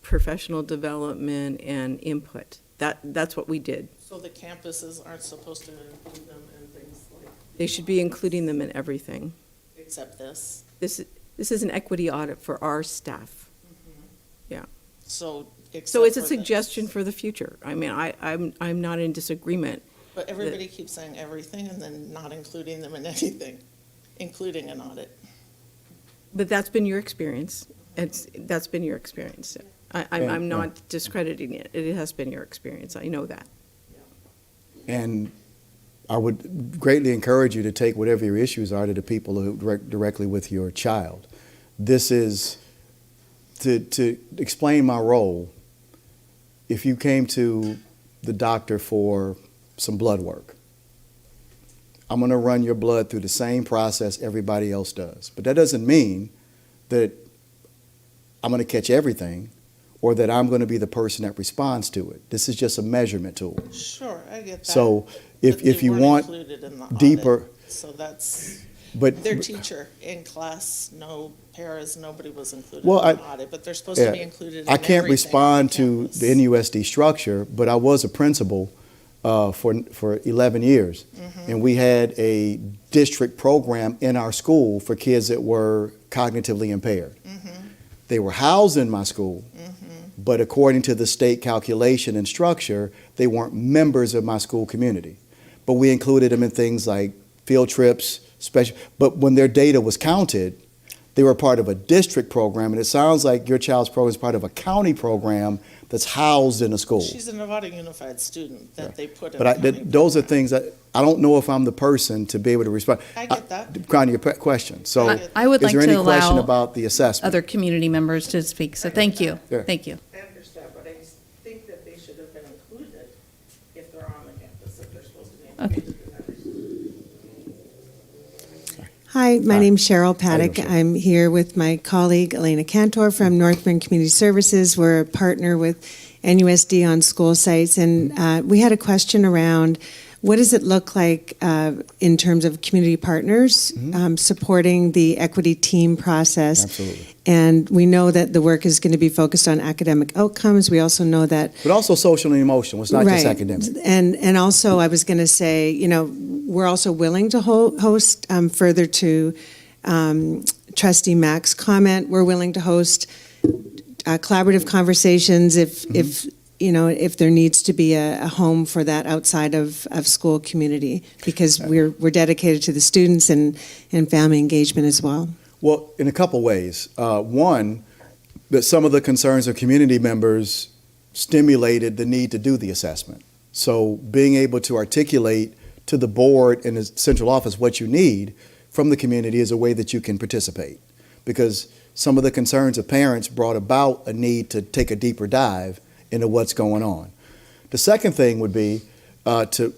professional development, and input. That's what we did. So the campuses aren't supposed to include them in things like, They should be including them in everything. except this? This is an equity audit for our staff. So, So it's a except for this. suggestion for the future. I mean, I'm not in disagreement. But everybody keeps saying everything and then not including them in anything, including an audit. But that's been your experience. That's been your experience. I'm not discrediting it. It has been your experience. I know that. And I would greatly encourage you to take whatever your issues are to the people who directly with your child. This is to explain my role. if you came to the doctor for some blood work, I'm going to run your blood through the same process everybody else does. But that doesn't mean that I'm going to catch everything or that I'm going to be the person that responds to it. This is just a measurement tool. Sure, I get that. So But if they you weren't want included in the audit, deeper, So that's, but their teacher in class, no paras, nobody was included Well, in the I- audit, but they're supposed to yeah, be included in I can't everything respond on to campus. the NUSD structure, but I was a principal for 11 years. Mm-hmm. And we had a district program in our school for kids that were cognitively impaired. Mm-hmm. They were housed in my school, but according to the state calculation and structure, they weren't members of my school community. But we included them in things like field trips, but when their data was counted, they were part of a district program, and it sounds like your child's program is part of a county program that's housed in a school. She's a Nevada Unified student that they put in. But the county those are program. things that, I don't know if I'm the person to be able to respond. I get that. Connie, your question. So I would like is there to any question allow about the assessment? other community members to speak, so thank you. Yeah. Thank you. I understand, but I think that they should have been included if they're on the campus, if they're supposed to be included in everything. Hi, my name's Cheryl How you Paddock. doing, Cheryl? I'm here with my colleague Elena Cantor from Northburn Community Services. We're a partner with NUSD on school sites, and we had a question around what does it look like in terms of community partners supporting the equity team process? Absolutely. And we know that the work is going to be focused on academic outcomes. We also know that But also social and emotional, it's not just Right. academic. And also, I was going to say, we're also willing to host, further to Trustee Mack's comment, we're willing to host collaborative conversations if there needs to be a home for that outside of school community, because we're dedicated to the students and family engagement as well. Well, in a couple ways. One, that some of the concerns of community members stimulated the need to do the assessment. So being able to articulate to the board and the central office what you need from the community is a way that you can participate. Because some of the concerns of parents brought about a need to take a deeper dive into what's going on. The second thing would be to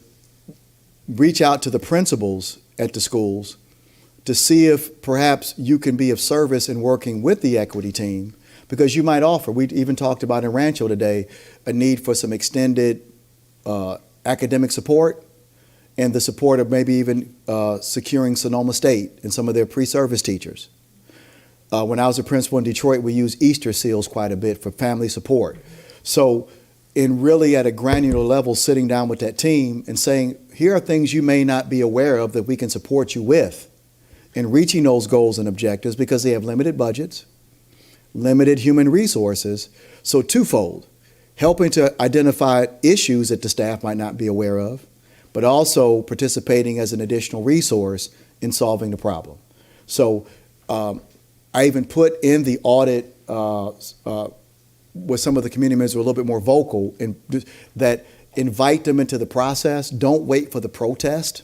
reach out to the principals at the schools to see if perhaps you can be of service in working with the equity team, because you might offer, we even talked about in Rancho today, a need for some extended academic support and the support of maybe even securing Sonoma State and some of their pre-service teachers. When I was a principal in Detroit, we used Easter seals quite a bit for family support. So in really at a granular level, sitting down with that team and saying, here are things you may not be aware of that we can support you with in reaching those goals and objectives, because they have limited budgets, limited human resources. So twofold, helping to identify issues that the staff might not be aware of, but also participating as an additional resource in solving the problem. So I even put in the audit where some of the community members were a little bit more vocal, and that invite them into the process. Don't wait for the protest.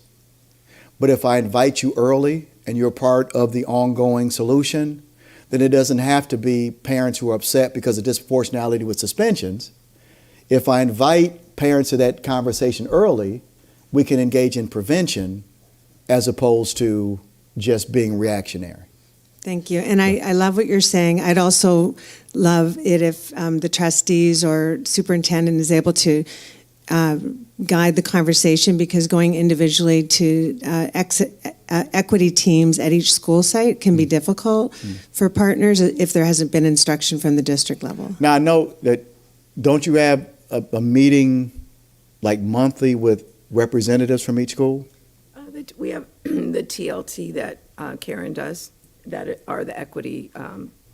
But if I invite you early and you're part of the ongoing solution, then it doesn't have to be parents who are upset because of disproportionality with suspensions. If I invite parents to that conversation early, we can engage in prevention as opposed to just being reactionary. Thank you. And I love what you're saying. I'd also love it if the trustees or superintendent is able to guide the conversation, because going individually to equity teams at each school site can be difficult for partners if there hasn't been instruction from the district level. Now, I know that, don't you have a meeting like monthly with representatives from each school? We have the TLT that Karen does, that are the equity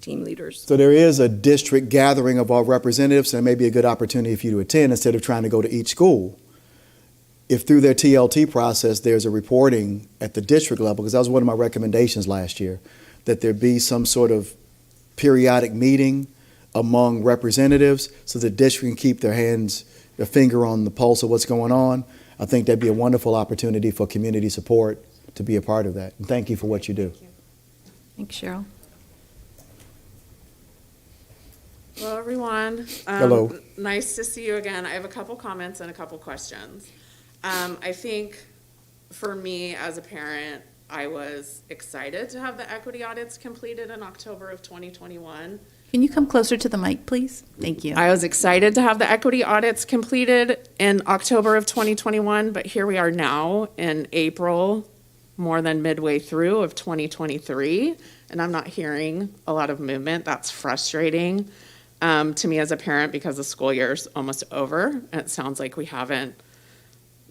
team leaders. So there is a district gathering of our representatives, and it may be a good opportunity for you to attend instead of trying to go to each school. If through their TLT process, there's a reporting at the district level, because that was one of my recommendations last year, that there be some sort of periodic meeting among representatives so the district can keep their finger on the pulse of what's going on. I think that'd be a wonderful opportunity for community support to be a part of that. And thank you for what you do. Thanks, Cheryl. Hello, everyone. Hello. Nice to see you again. I have a couple comments and a couple questions. I think for me as a parent, I was excited to have the equity audits completed in October of 2021. Can you come closer to the mic, please? Thank you. I was excited to have the equity audits completed in October of 2021, but here we are now in April, more than midway through of 2023, and I'm not hearing a lot of movement. That's frustrating to me as a parent because the school year's almost over, and it sounds like we haven't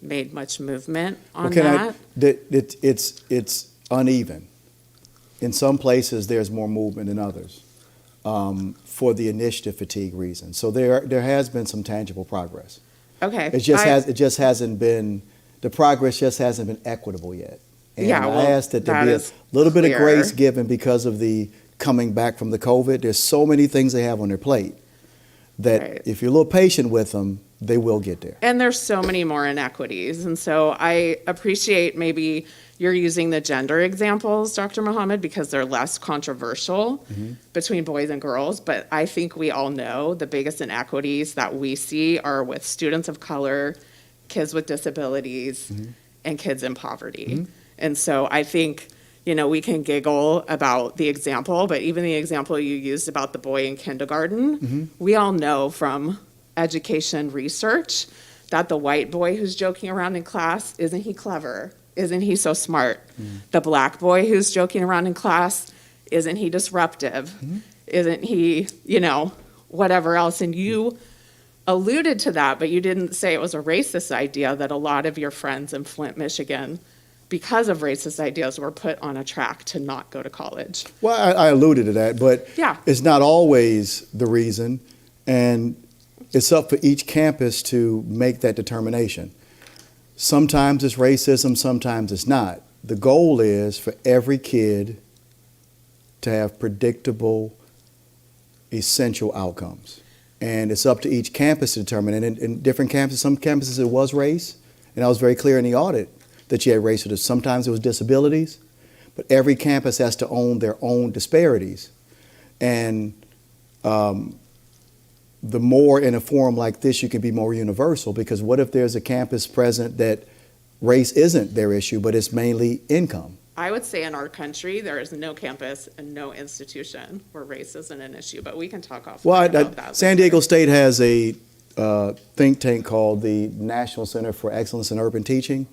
made much movement on that. It's uneven. In some places, there's more movement than others for the initiative fatigue reason. So there has been some tangible progress. Okay. It just hasn't been, the progress just hasn't been equitable yet. And Yeah, well, I ask that there that be a is little bit of clear. grace given because of the coming back from the COVID. There's so many things they have on their plate that Right. if you're a little patient with them, they will get there. And there's so many more inequities. And so I appreciate maybe you're using the gender examples, Dr. Mohammed, because they're less controversial between boys and girls. But I think we all know the biggest inequities that we see are with students of color, kids with disabilities, and kids in poverty. And so I think, we can giggle about the example, but even the example you used about the boy in kindergarten, we all know from education research that the white boy who's joking around in class, isn't he clever? Isn't he so smart? The black boy who's joking around in class, isn't he disruptive? Isn't he, whatever else? And you alluded to that, but you didn't say it was a racist idea that a lot of your friends in Flint, Michigan, because of racist ideas, were put on a track to not go to college. Well, I alluded to that, but Yeah. it's not always the reason, and it's up for each campus to make that determination. Sometimes it's racism, sometimes it's not. The goal is for every kid to have predictable, essential outcomes. And it's up to each campus to determine. And in different campuses, some campuses it was race, and I was very clear in the audit that you had race. Sometimes it was disabilities, but every campus has to own their own disparities. And the more in a forum like this, you can be more universal, because what if there's a campus present that race isn't their issue, but it's mainly income? I would say in our country, there is no campus and no institution where race isn't an issue, but we can talk offline Well, about that. San Diego State has a think tank called the National Center for Excellence in Urban Teaching.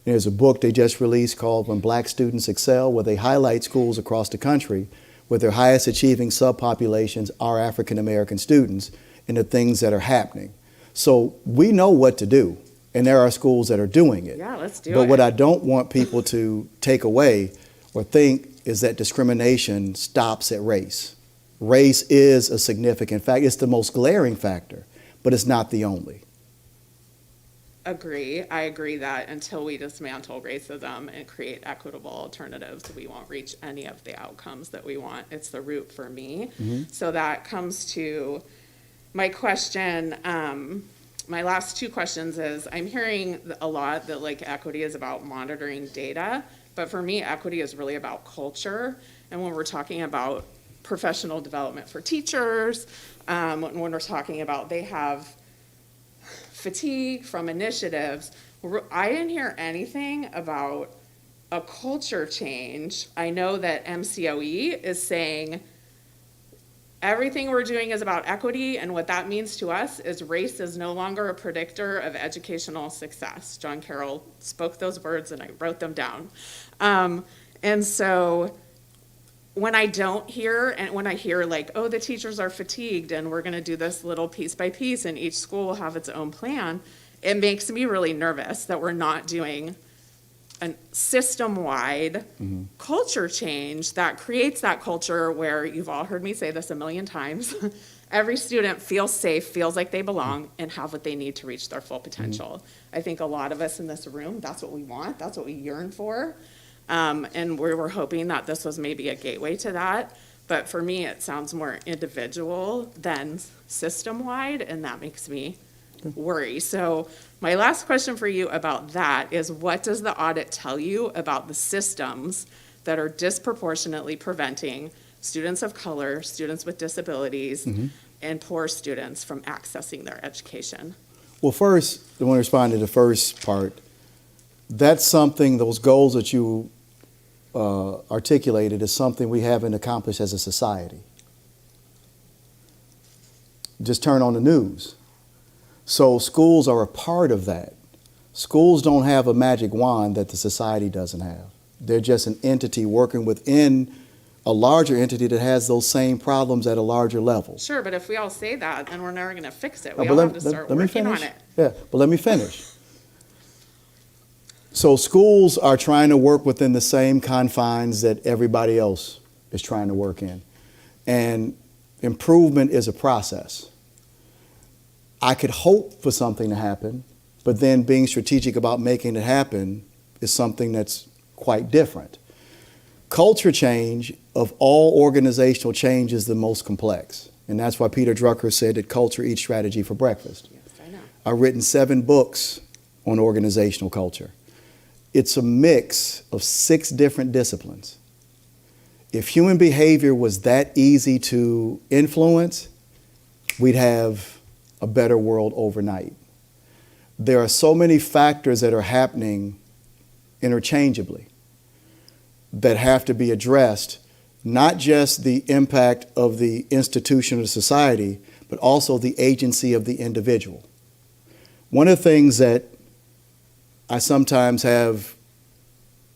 There's a book they just released called When Black Students Excel, where they highlight schools across the country where their highest achieving subpopulations are African American students and the things that are happening. So we know what to do, and there are schools that are doing it. Yeah, let's do But it. what I don't want people to take away or think is that discrimination stops at race. Race is a significant factor. It's the most glaring factor, but it's not the only. Agree. I agree that until we dismantle racism and create equitable alternatives, we won't reach any of the outcomes that we want. It's the root for me. So that comes to my question. My last two questions is, I'm hearing a lot that equity is about monitoring data, but for me, equity is really about culture. And when we're talking about professional development for teachers, when we're talking about they have fatigue from initiatives, I didn't hear anything about a culture change. I know that MCOE is saying everything we're doing is about equity, and what that means to us is race is no longer a predictor of educational success. John Carroll spoke those words and I wrote them down. And so when I don't hear, and when I hear oh, the teachers are fatigued and we're gonna do this little piece by piece and each school will have its own plan, it makes me really nervous that we're not doing a system-wide culture change that creates that culture where, you've all heard me say this a million times, every student feels safe, feels like they belong, and have what they need to reach their full potential. I think a lot of us in this room, that's what we want, that's what we yearn for. And we were hoping that this was maybe a gateway to that. But for me, it sounds more individual than system-wide, and that makes me worry. So my last question for you about that is, what does the audit tell you about the systems that are disproportionately preventing students of color, students with disabilities, and poor students from accessing their education? Well, first, I want to respond to the first part. That's something, those goals that you articulated is something we haven't accomplished as a society. Just turn on the news. So schools are a part of that. Schools don't have a magic wand that the society doesn't have. They're just an entity working within a larger entity that has those same problems at a larger level. Sure, but if we all say that, then we're never going to fix it. Oh, We but all let- have to start let me working on finish. it. Yeah, but let me finish. So schools are trying to work within the same confines that everybody else is trying to work in. And improvement is a process. I could hope for something to happen, but then being strategic about making it happen is something that's quite different. Culture change of all organizational change is the most complex. And that's why Peter Drucker said that culture eats strategy for breakfast. Yes, I know. I've written 7 books on organizational culture. It's a mix of 6 different disciplines. If human behavior was that easy to influence, we'd have a better world overnight. There are so many factors that are happening interchangeably that have to be addressed, not just the impact of the institution of society, but also the agency of the individual. One of the things that I sometimes have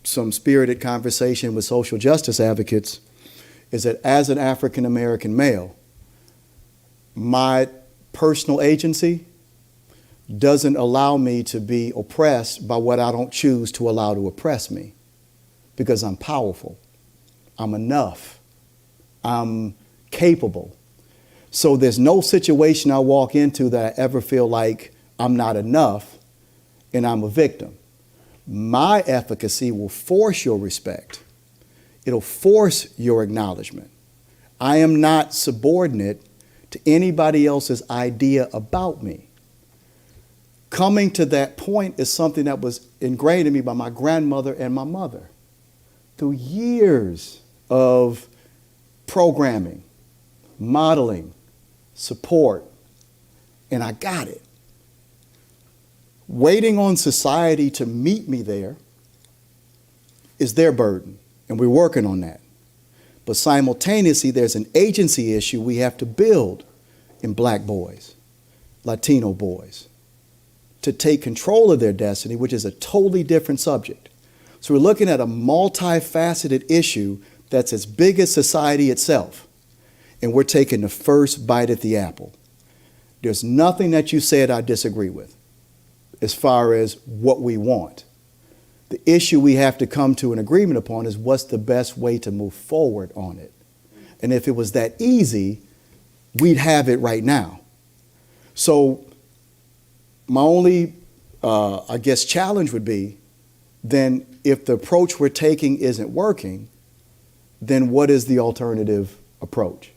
some spirited conversation with social justice advocates is that as an African American male, my personal agency doesn't allow me to be oppressed by what I don't choose to allow to oppress me, because I'm powerful, I'm enough, I'm capable. So there's no situation I walk into that I ever feel like I'm not enough and I'm a victim. My efficacy will force your respect. It'll force your acknowledgement. I am not subordinate to anybody else's idea about me. Coming to that point is something that was ingrained in me by my grandmother and my mother through years of programming, modeling, support, and I got it. Waiting on society to meet me there is their burden, and we're working on that. But simultaneously, there's an agency issue we have to build in Black boys, Latino boys, to take control of their destiny, which is a totally different subject. So we're looking at a multifaceted issue that's as big as society itself, and we're taking the first bite at the apple. There's nothing that you said I disagree with as far as what we want. The issue we have to come to an agreement upon is what's the best way to move forward on it. And if it was that easy, we'd have it right now. So my only, I guess, challenge would be, then if the approach we're taking isn't working, then what is the alternative approach?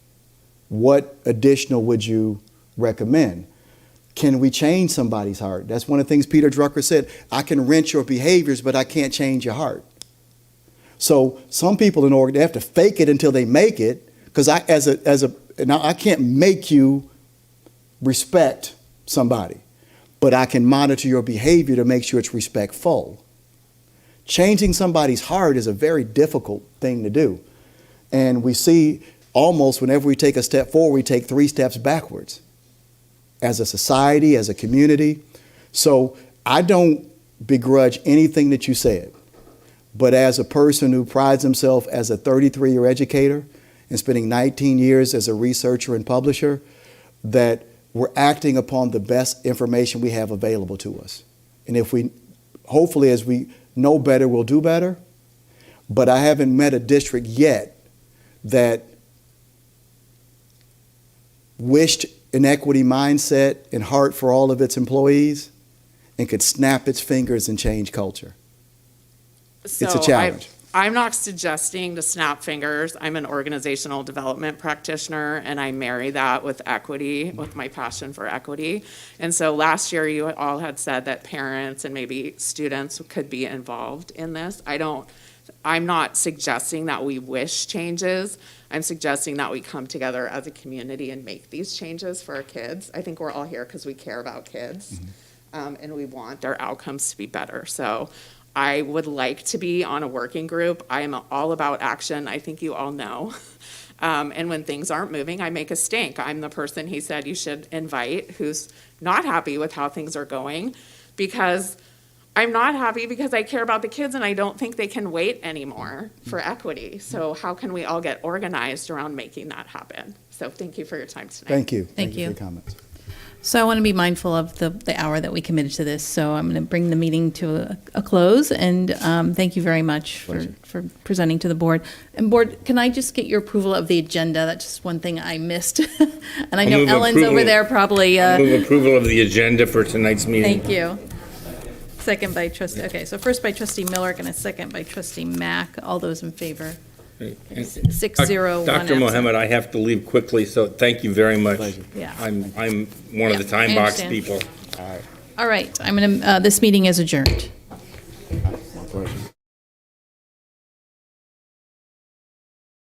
What additional would you recommend? Can we change somebody's heart? That's one of the things Peter Drucker said. I can wrench your behaviors, but I can't change your heart. So some people in Oregon, they have to fake it until they make it, because now I can't make you respect somebody, but I can monitor your behavior to make sure it's respectful. Changing somebody's heart is a very difficult thing to do. And we see almost whenever we take a step forward, we take 3 steps backwards as a society, as a community. So I don't begrudge anything that you said. But as a person who prides himself as a 33-year educator and spending 19 years as a researcher and publisher, that we're acting upon the best information we have available to us. And if we, hopefully as we know better, we'll do better. But I haven't met a district yet that wished an equity mindset and heart for all of its employees and could snap its fingers and change culture. So It's a challenge. I'm not suggesting to snap fingers. I'm an organizational development practitioner, and I marry that with equity, with my passion for equity. And so last year, you all had said that parents and maybe students could be involved in this. I'm not suggesting that we wish changes. I'm suggesting that we come together as a community and make these changes for our kids. I think we're all here because we care about kids, and we want their outcomes to be better. So I would like to be on a working group. I am all about action. I think you all know. And when things aren't moving, I make a stink. I'm the person he said you should invite who's not happy with how things are going, because I'm not happy because I care about the kids and I don't think they can wait anymore for equity. So how can we all get organized around making that happen? So thank you for your time tonight. Thank you. Thank for you. your comments. So I want to be mindful of the hour that we committed to this, so I'm going to bring the meeting to a close, and thank you very much for presenting to the board. And board, can I just get your approval of the agenda? That's just one thing I missed. And I know move Ellen's approval. over there probably. Move approval of the agenda for tonight's meeting. Thank you. Second by trustee, okay, so first by trustee Miller and a second by trustee Mack. All those in favor? 6-0, one Dr. absent. Mohammed, I have to leave quickly, so thank you very much. Pleasure. Yeah. I'm one of the Yeah, time I box understand. people. All right, I'm going to, this meeting is adjourned. My pleasure.